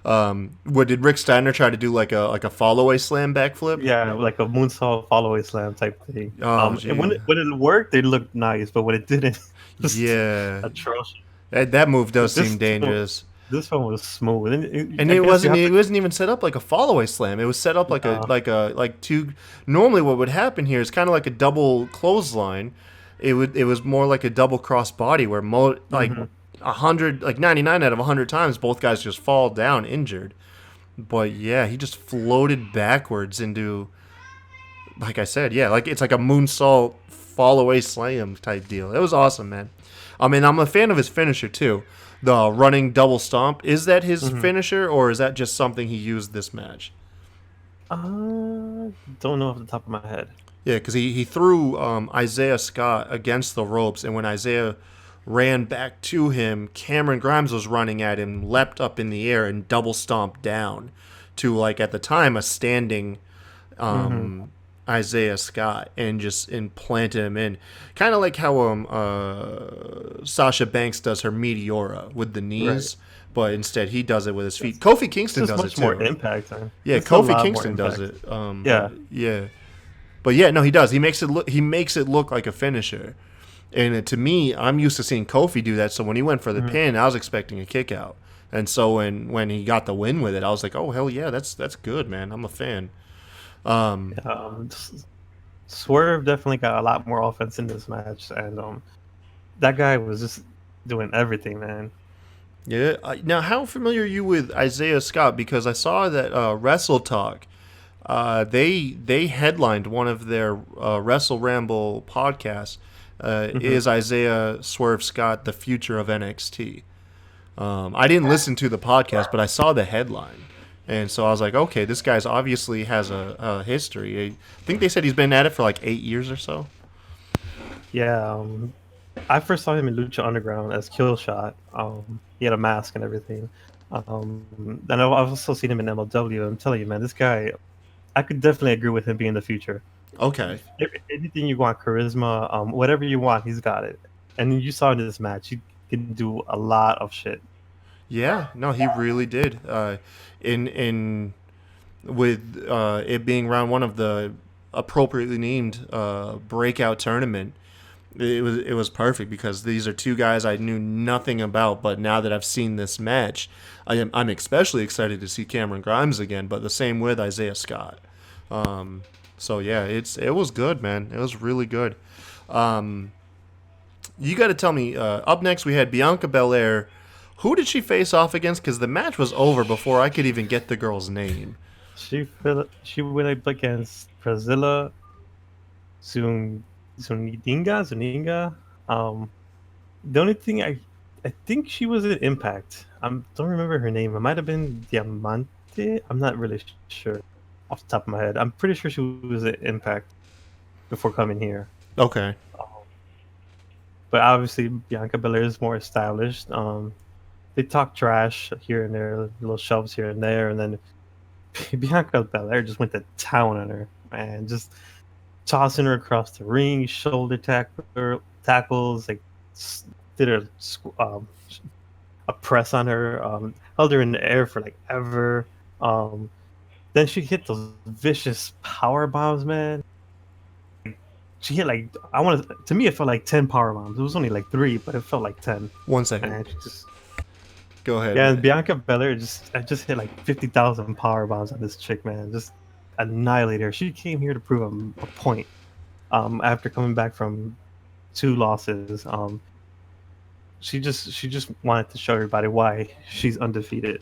What did Rick Steiner try to do like a follow away slam backflip? Yeah, like a moonsault follow slam type thing. Oh, And gee. when it worked, it looked nice, but when it didn't, just Yeah. atrocious. That move does This seem dangerous. this one was smooth, And I guess you have it to. wasn't even set up like a follow-away slam. It was set up like two. Normally, what would happen here is kind of like a double clothesline. It was more like a double cross body where like Mhm. 100, like 99 out of 100 times, both guys just fall down injured. But yeah, he just floated backwards into, like I said, yeah, like it's like a moonsault fall away slam type deal. It was awesome, man. I mean, I'm a fan of his finisher too. The running double stomp. Is that his Mhm. finisher, or is that just something he used this match? Don't know off the top of my head. Yeah, because he threw Isaiah Scott against the ropes, and when Isaiah ran back to him, Cameron Grimes was running at him, leapt up in the air, and double stomped down to, like, at the time, a standing Hmm. Isaiah Scott and just implanted him in. Kind of like how Sasha Banks does her Meteora with the Right. knees, but instead he does it with his feet. Kofi Kingston It's just does it much too. more impact. Man. Yeah, It's a Kofi lot more Kingston does impact. it. Yeah. Yeah. But yeah, no, he does. He makes it look like a finisher. And to me, I'm used to seeing Kofi do that. So when he went for the Mhm. pin, I was expecting a kick out. And so when he got the win with it, I was like, oh hell yeah, that's good, man. I'm a fan. Swerve definitely got a lot more offense in this match, and that guy was just doing everything, man. Yeah. Now, how familiar are you with Isaiah Scott? Because I saw that Wrestle Talk, they headlined one of their Wrestle Ramble podcasts. Mhm. Is Isaiah Swerve Scott the future of NXT? I didn't listen to the podcast, but I saw the headline. And so I was like, okay, this guy's obviously has a history. I think they said he's been at it for like 8 years or so. Yeah, I first saw him in Lucha Underground as Killshot. He had a mask and everything. And I've also seen him in MLW. I'm telling you, man, this guy, I could definitely agree with him being the future. Okay. Anything you want, charisma, whatever you want, he's got it. And you saw in this match, he can do a lot of shit. Yeah, no, he really did. In with it being round one of the appropriately named breakout tournament, it was perfect because these are two guys I knew nothing about, but now that I've seen this match, I'm especially excited to see Cameron Grimes again. But the same with Isaiah Scott. So yeah, it was good, man. It was really good. You got to tell me. Up next, we had Bianca Belair. Who did she face off against? Because the match was over before I could even get the girl's name. She went up against Priscilla Zuninga. The only thing I think she was at Impact. don't remember her name. It might have been Diamante. I'm not really sure off the top of my head. I'm pretty sure she was at Impact before coming here. Okay. But obviously Bianca Belair is more established. They talk trash here and there, little shoves here and there, and then Bianca Belair just went to town on her, man. Just tossing her across the ring, shoulder tackles, like did a press on her, held her in the air for like ever. Then she hit those vicious power bombs, man. She hit like to me it felt like 10 power bombs. It was only like 3, but it felt like 10. 1 second. And she just Go ahead. yeah, and Bianca Belair I just hit like 50,000 power bombs on this chick, man. Just annihilate her. She came here to prove a point. After coming back from 2 losses, she just wanted to show everybody why she's undefeated.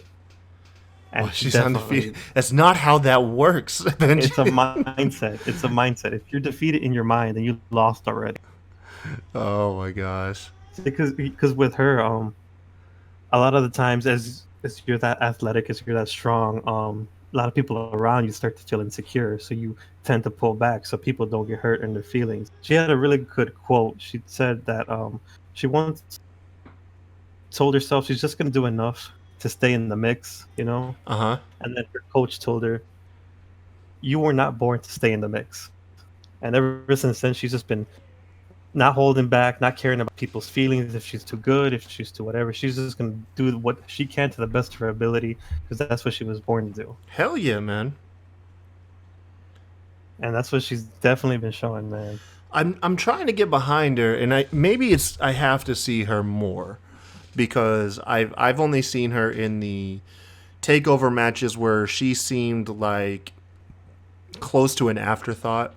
And she's undefeated. That's not how that works. Benji. It's a mindset. It's a mindset. If you're defeated in your mind, then you lost already. Oh my gosh. Because with her, a lot of the times, as you're that athletic, as you're that strong, a lot of people around you start to feel insecure, so you tend to pull back so people don't get hurt in their feelings. She had a really good quote. She said that she once told herself she's just gonna do enough to stay in the mix, you know? Uh-huh. And then her coach told her, you were not born to stay in the mix. And ever since then, she's just been not holding back, not caring about people's feelings, if she's too good, if she's too whatever. She's just going to do what she can to the best of her ability, because that's what she was born to do. Hell yeah, man. And that's what she's definitely been showing, man. I'm trying to get behind her, and I have to see her more, because I've only seen her in the takeover matches where she seemed like close to an afterthought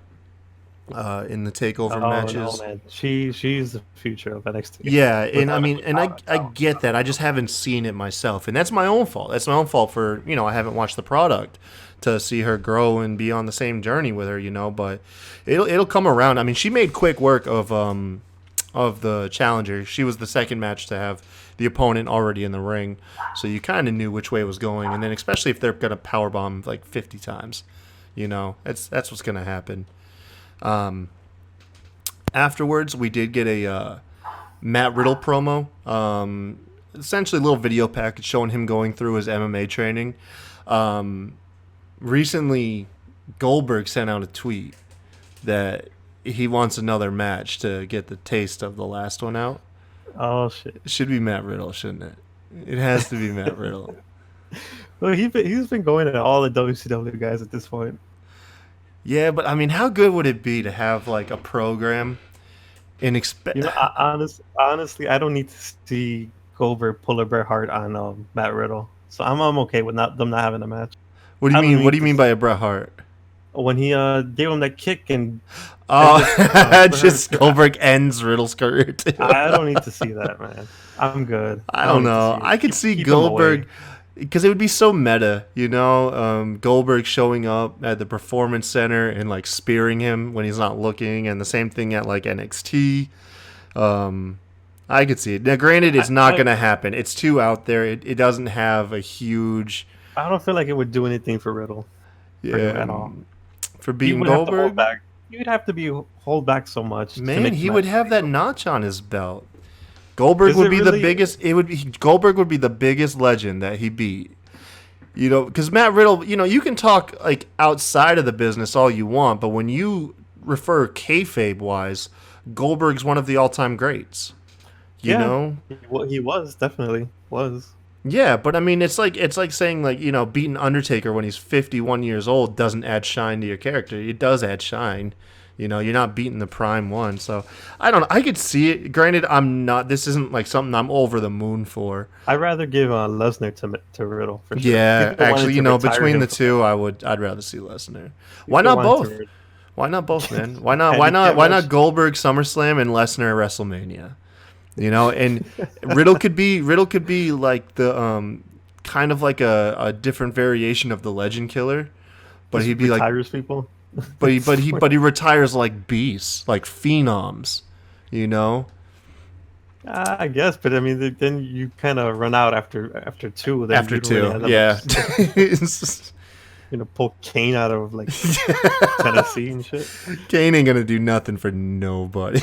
in the takeover matches. No, man. She's the future of NXT. Yeah, and I get that. I just haven't seen it myself, and that's my own fault. That's my own fault for I haven't watched the product to see her grow and be on the same journey with her. But it'll come around. I mean, she made quick work of the challenger. She was the second match to have the opponent already in the ring, so you kind of knew which way it was going. And then especially if they're gonna powerbomb like 50 times, that's what's gonna happen. Afterwards, we did get a Matt Riddle promo, essentially a little video package showing him going through his MMA training. Recently, Goldberg sent out a tweet that he wants another match to get the taste of the last one out. Oh shit! It should be Matt Riddle, shouldn't it? It has to be Matt Riddle. Well, he's been going at all the WCW guys at this point. Yeah, but I mean, how good would it be to have like a program and honestly, I don't need to see Goldberg pull a Bret Hart on Matt Riddle, so I'm okay with them not having a match. What do you mean? What do you mean by a Bret Hart? When he gave him that kick and just Goldberg ends Riddle's career too. I don't need to see that, man. I'm good. I don't know. I could see Goldberg. Because it would be so meta, Goldberg showing up at the Performance Center and like spearing him when he's not looking, and the same thing at like NXT. I could see it. Now, granted, it's not going to happen. It's too out there. It doesn't have a huge. I don't feel like it would do anything for Riddle. Yeah, at all. For beating Goldberg, you'd have to hold back so much. Man, he would have that notch on his belt. Goldberg would be the biggest. Goldberg would be the biggest legend that he beat. Because Matt Riddle, you can talk like outside of the business all you want, but when you refer kayfabe wise, Goldberg's one of the all-time greats. You know, he was definitely was. Yeah, but I mean, it's like saying like beating Undertaker when he's 51 years old doesn't add shine to your character. It does add shine. You're not beating the prime one. So, I don't know. I could see it. Granted, this isn't like something I'm over the moon for. I'd rather give Lesnar to Riddle for sure. Yeah, actually, between the two, I'd rather see Lesnar. Why not both? Why not both, man? Why not Goldberg SummerSlam and Lesnar WrestleMania? And Riddle could be like the kind of like a different variation of the Legend Killer, but he'd be retires people. But he retires like beasts, like phenoms, I guess, but I mean, then you kind of run out after two. Then After you don't really two, have that yeah. much, pull Kane out of like Tennessee and shit. Kane ain't gonna do nothing for nobody.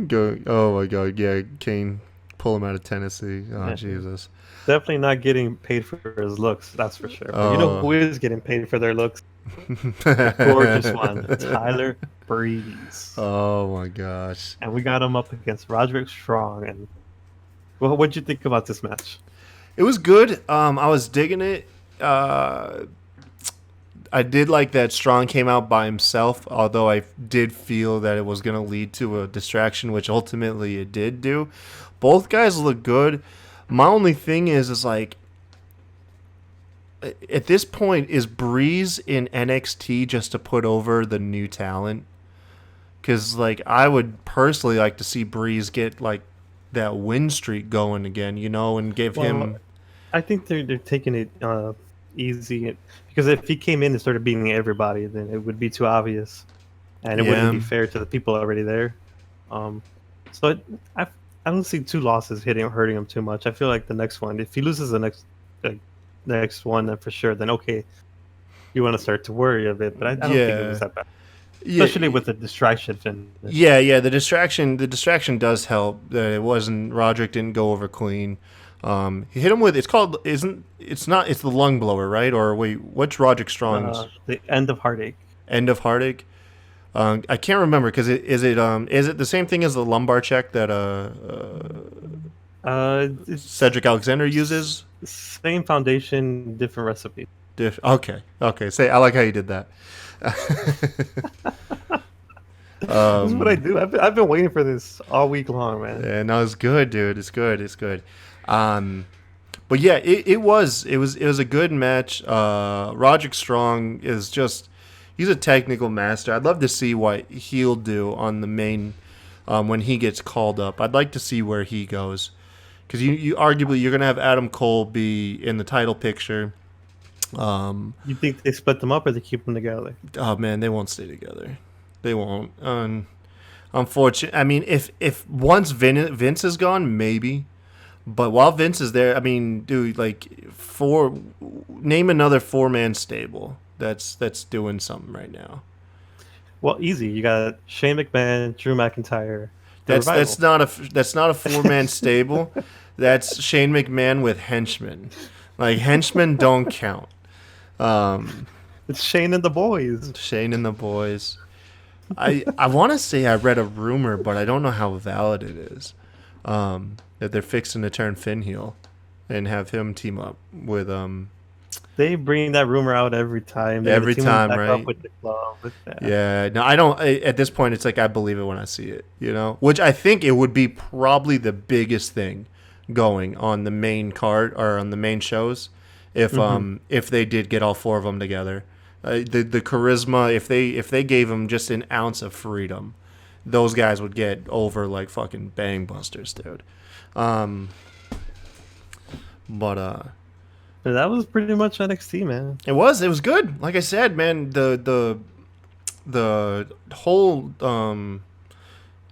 Go, oh my god, yeah, Kane, pull him out of Tennessee. Oh Yeah. Jesus. Definitely not getting paid for his looks, that's for sure. But you know Oh. who is getting paid for their looks? The gorgeous one, Tyler Breeze. Oh my gosh. And we got him up against Roderick Strong. And well, what'd you think about this match? It was good. I was digging it. I did like that Strong came out by himself, although I did feel that it was going to lead to a distraction, which ultimately it did do. Both guys look good. My only thing is like, at this point, is Breeze in NXT just to put over the new talent? Because like, I would personally like to see Breeze get like that win streak going again, and give him. I think they're taking it easy, because if he came in and started beating everybody, then it would be too obvious, and it wouldn't be fair to the people already there. So I don't see two losses hurting him too much. I feel like the next one, if he loses the next one, then for sure, then okay, you want to start to worry a bit. But I don't think it was that bad, especially with the distraction finish. Yeah. The distraction does help. It wasn't Roderick didn't go over clean. He hit him with it's the lung blower, right? Or wait, what's Roderick Strong's? The end of heartache. End of heartache. I can't remember because is it the same thing as the lumbar check that Cedric Alexander uses? Same foundation, different recipe. Okay. Say, I like how you did that. This is what I do. I've been waiting for this all week long, man. Yeah, no, it's good, dude. It's good. But yeah, it was a good match. Roderick Strong is he's a technical master. I'd love to see what he'll do on the main when he gets called up. I'd like to see where he goes, because you arguably you're gonna have Adam Cole be in the title picture. You think they split them up or they keep them together? Oh man, they won't stay together. They won't. Unfortunately, I mean, if once Vince is gone, maybe. But while Vince is there, I mean, dude, like name another 4-man stable that's doing something right now. Well, easy. You got Shane McMahon, Drew McIntyre. That's not a 4-man stable. That's Shane McMahon with henchmen. Like, henchmen don't count. It's Shane and the boys. Shane and the boys. I want to say I read a rumor, but I don't know how valid it is. That they're fixing to turn Finn heel and have him team up with They bring that rumor out every time. Every time, back right? Up with the club. Yeah. No, I don't. At this point, it's like I believe it when I see it. Which I think it would be probably the biggest thing going on the main card or on the main shows if they did get all 4 of them together. The charisma, if they gave them just an ounce of freedom, those guys would get over like fucking bangbusters, dude. But that was pretty much NXT, man. It was good. Like I said, man, the whole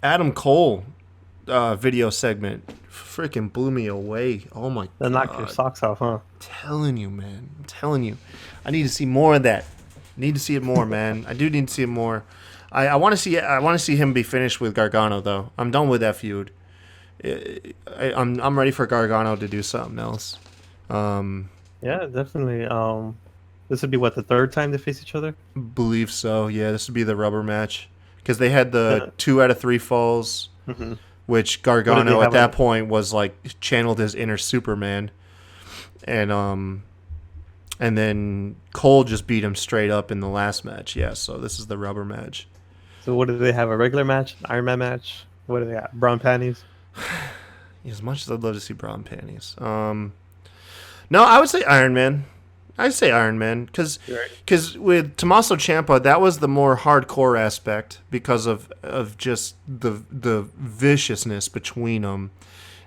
Adam Cole video segment freaking blew me away. Oh my god. That knocked your socks off, huh? I'm telling you, man. I'm telling you. I need to see more of that. Need to see it more, man. I do need to see it more. I want to see him be finished with Gargano though. I'm done with that feud. I'm ready for Gargano to do something else. Yeah, definitely. This would be the 3rd time they face each other? Believe so. Yeah, this would be the rubber match because they had the 2 out of 3 falls, which Gargano at that point was like channeled his inner Superman, and then Cole just beat him straight up in the last match. Yeah, so this is the rubber match. So what do they have? A regular match, an Iron Man match? What do they got? Brown panties? As much as I'd love to see brown panties. No, I would say Iron Man. I'd say Iron Man because with Tommaso Ciampa, that was the more hardcore aspect because of just the viciousness between them.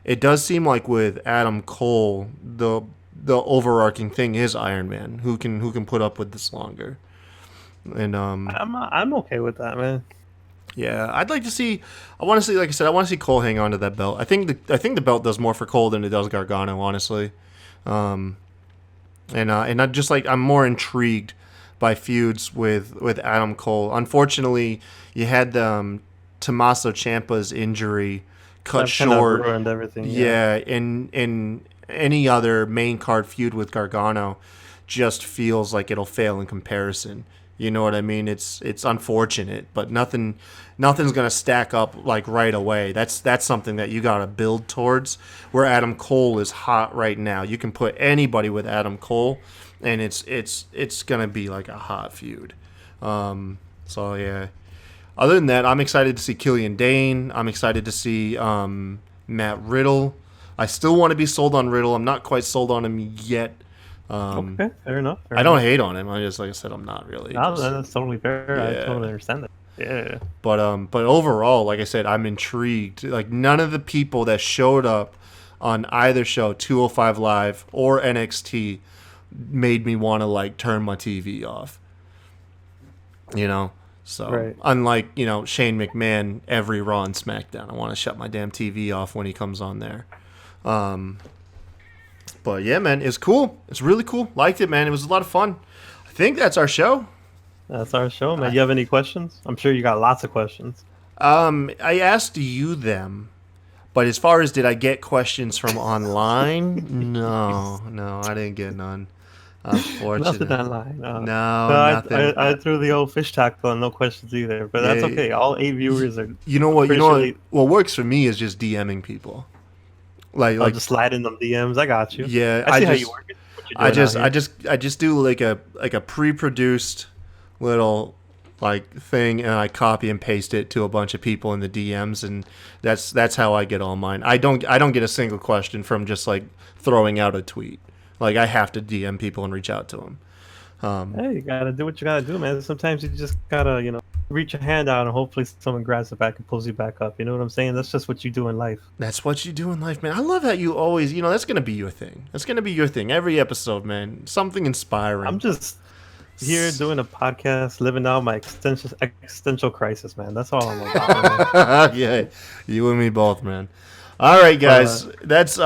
It does seem like with Adam Cole, the overarching thing is Iron Man, who can put up with this longer. And I'm okay with that, man. Yeah, I'd like to see. I want to see, like I said, I want to see Cole hang on to that belt. I think the belt does more for Cole than it does Gargano, honestly. Um, and I just like I'm more intrigued by feuds with Adam Cole. Unfortunately, you had Tommaso Ciampa's injury cut I've kind of short. ruined everything. Yeah. Yeah, in any other main card feud with Gargano, just feels like it'll fail in comparison. You know what I mean? It's unfortunate, but nothing's gonna stack up like right away. That's something that you gotta build towards. Where Adam Cole is hot right now, you can put anybody with Adam Cole, and it's gonna be like a hot feud. So yeah. Other than that, I'm excited to see Killian Dane. I'm excited to see Matt Riddle. I still want to be sold on Riddle. I'm not quite sold on him yet. Okay, fair enough. I don't hate on him. I just, like I said, I'm not really. No, that's totally fair. Yeah. I totally understand that. Yeah. But overall, like I said, I'm intrigued. Like none of the people that showed up on either show, 205 Live or NXT, made me want to like turn my TV off. You know. So Right. unlike Shane McMahon, every Raw and SmackDown, I want to shut my damn TV off when he comes on there. But yeah, man, it's cool. It's really cool. Liked it, man. It was a lot of fun. I think that's our show. That's our show, man. You have any questions? I'm sure you got lots of questions. I asked you them, but as far as did I get questions from online? No, I didn't get none. Unfortunately, Nothing online. No, I, nothing. I threw the old fish tackle and no questions either, but that's Yeah, okay. All 8 viewers are. You know what? officially- What works for me is just DMing people. I'll just slide in them DMs. I got you. Yeah, I see how you work it. I just do like a pre-produced little like thing, and I copy and paste it to a bunch of people in the DMs, and that's how I get all mine. I don't get a single question from just like throwing out a tweet. Like I have to DM people and reach out to them. Hey, you gotta do what you gotta do, man. Sometimes you just gotta, reach your hand out and hopefully someone grabs it back and pulls you back up. You know what I'm saying? That's just what you do in life. That's what you do in life, man. I love that you always, that's gonna be your thing. That's gonna be your thing every episode, man. Something inspiring. I'm just here doing a podcast, living out my existential crisis, man. That's all I'm about. Man. Yeah, you and me both, man. All right, guys. That's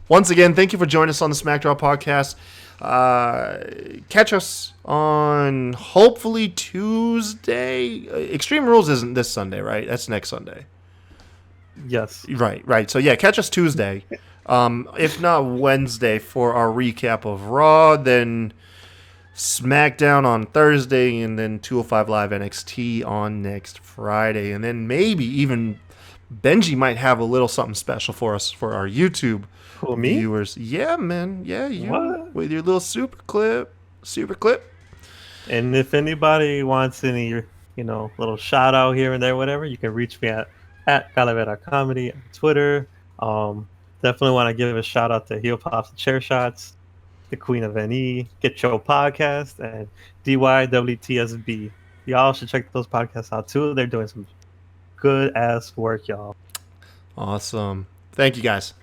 once again, thank you for joining us on the SmackDraw podcast. Catch us on hopefully Tuesday. Extreme Rules isn't this Sunday, right? That's next Sunday. Yes. Right. So yeah, catch us Tuesday. If not Wednesday for our recap of Raw, then SmackDown on Thursday, and then 205 Live NXT on next Friday, and then maybe even Benji might have a little something special for us for our YouTube Me? viewers. Yeah, man. Yeah, you What? with your little super clip. And if anybody wants any, little shout out here and there, whatever, you can reach me at CalaveraComedy on Twitter. Definitely want to give a shout out to Heel Pops and Chair Shots, the Queen of NE, Get Your Podcast, and DYWTSB. Y'all should check those podcasts out too. They're doing some good ass work, y'all. Awesome. Thank you, guys.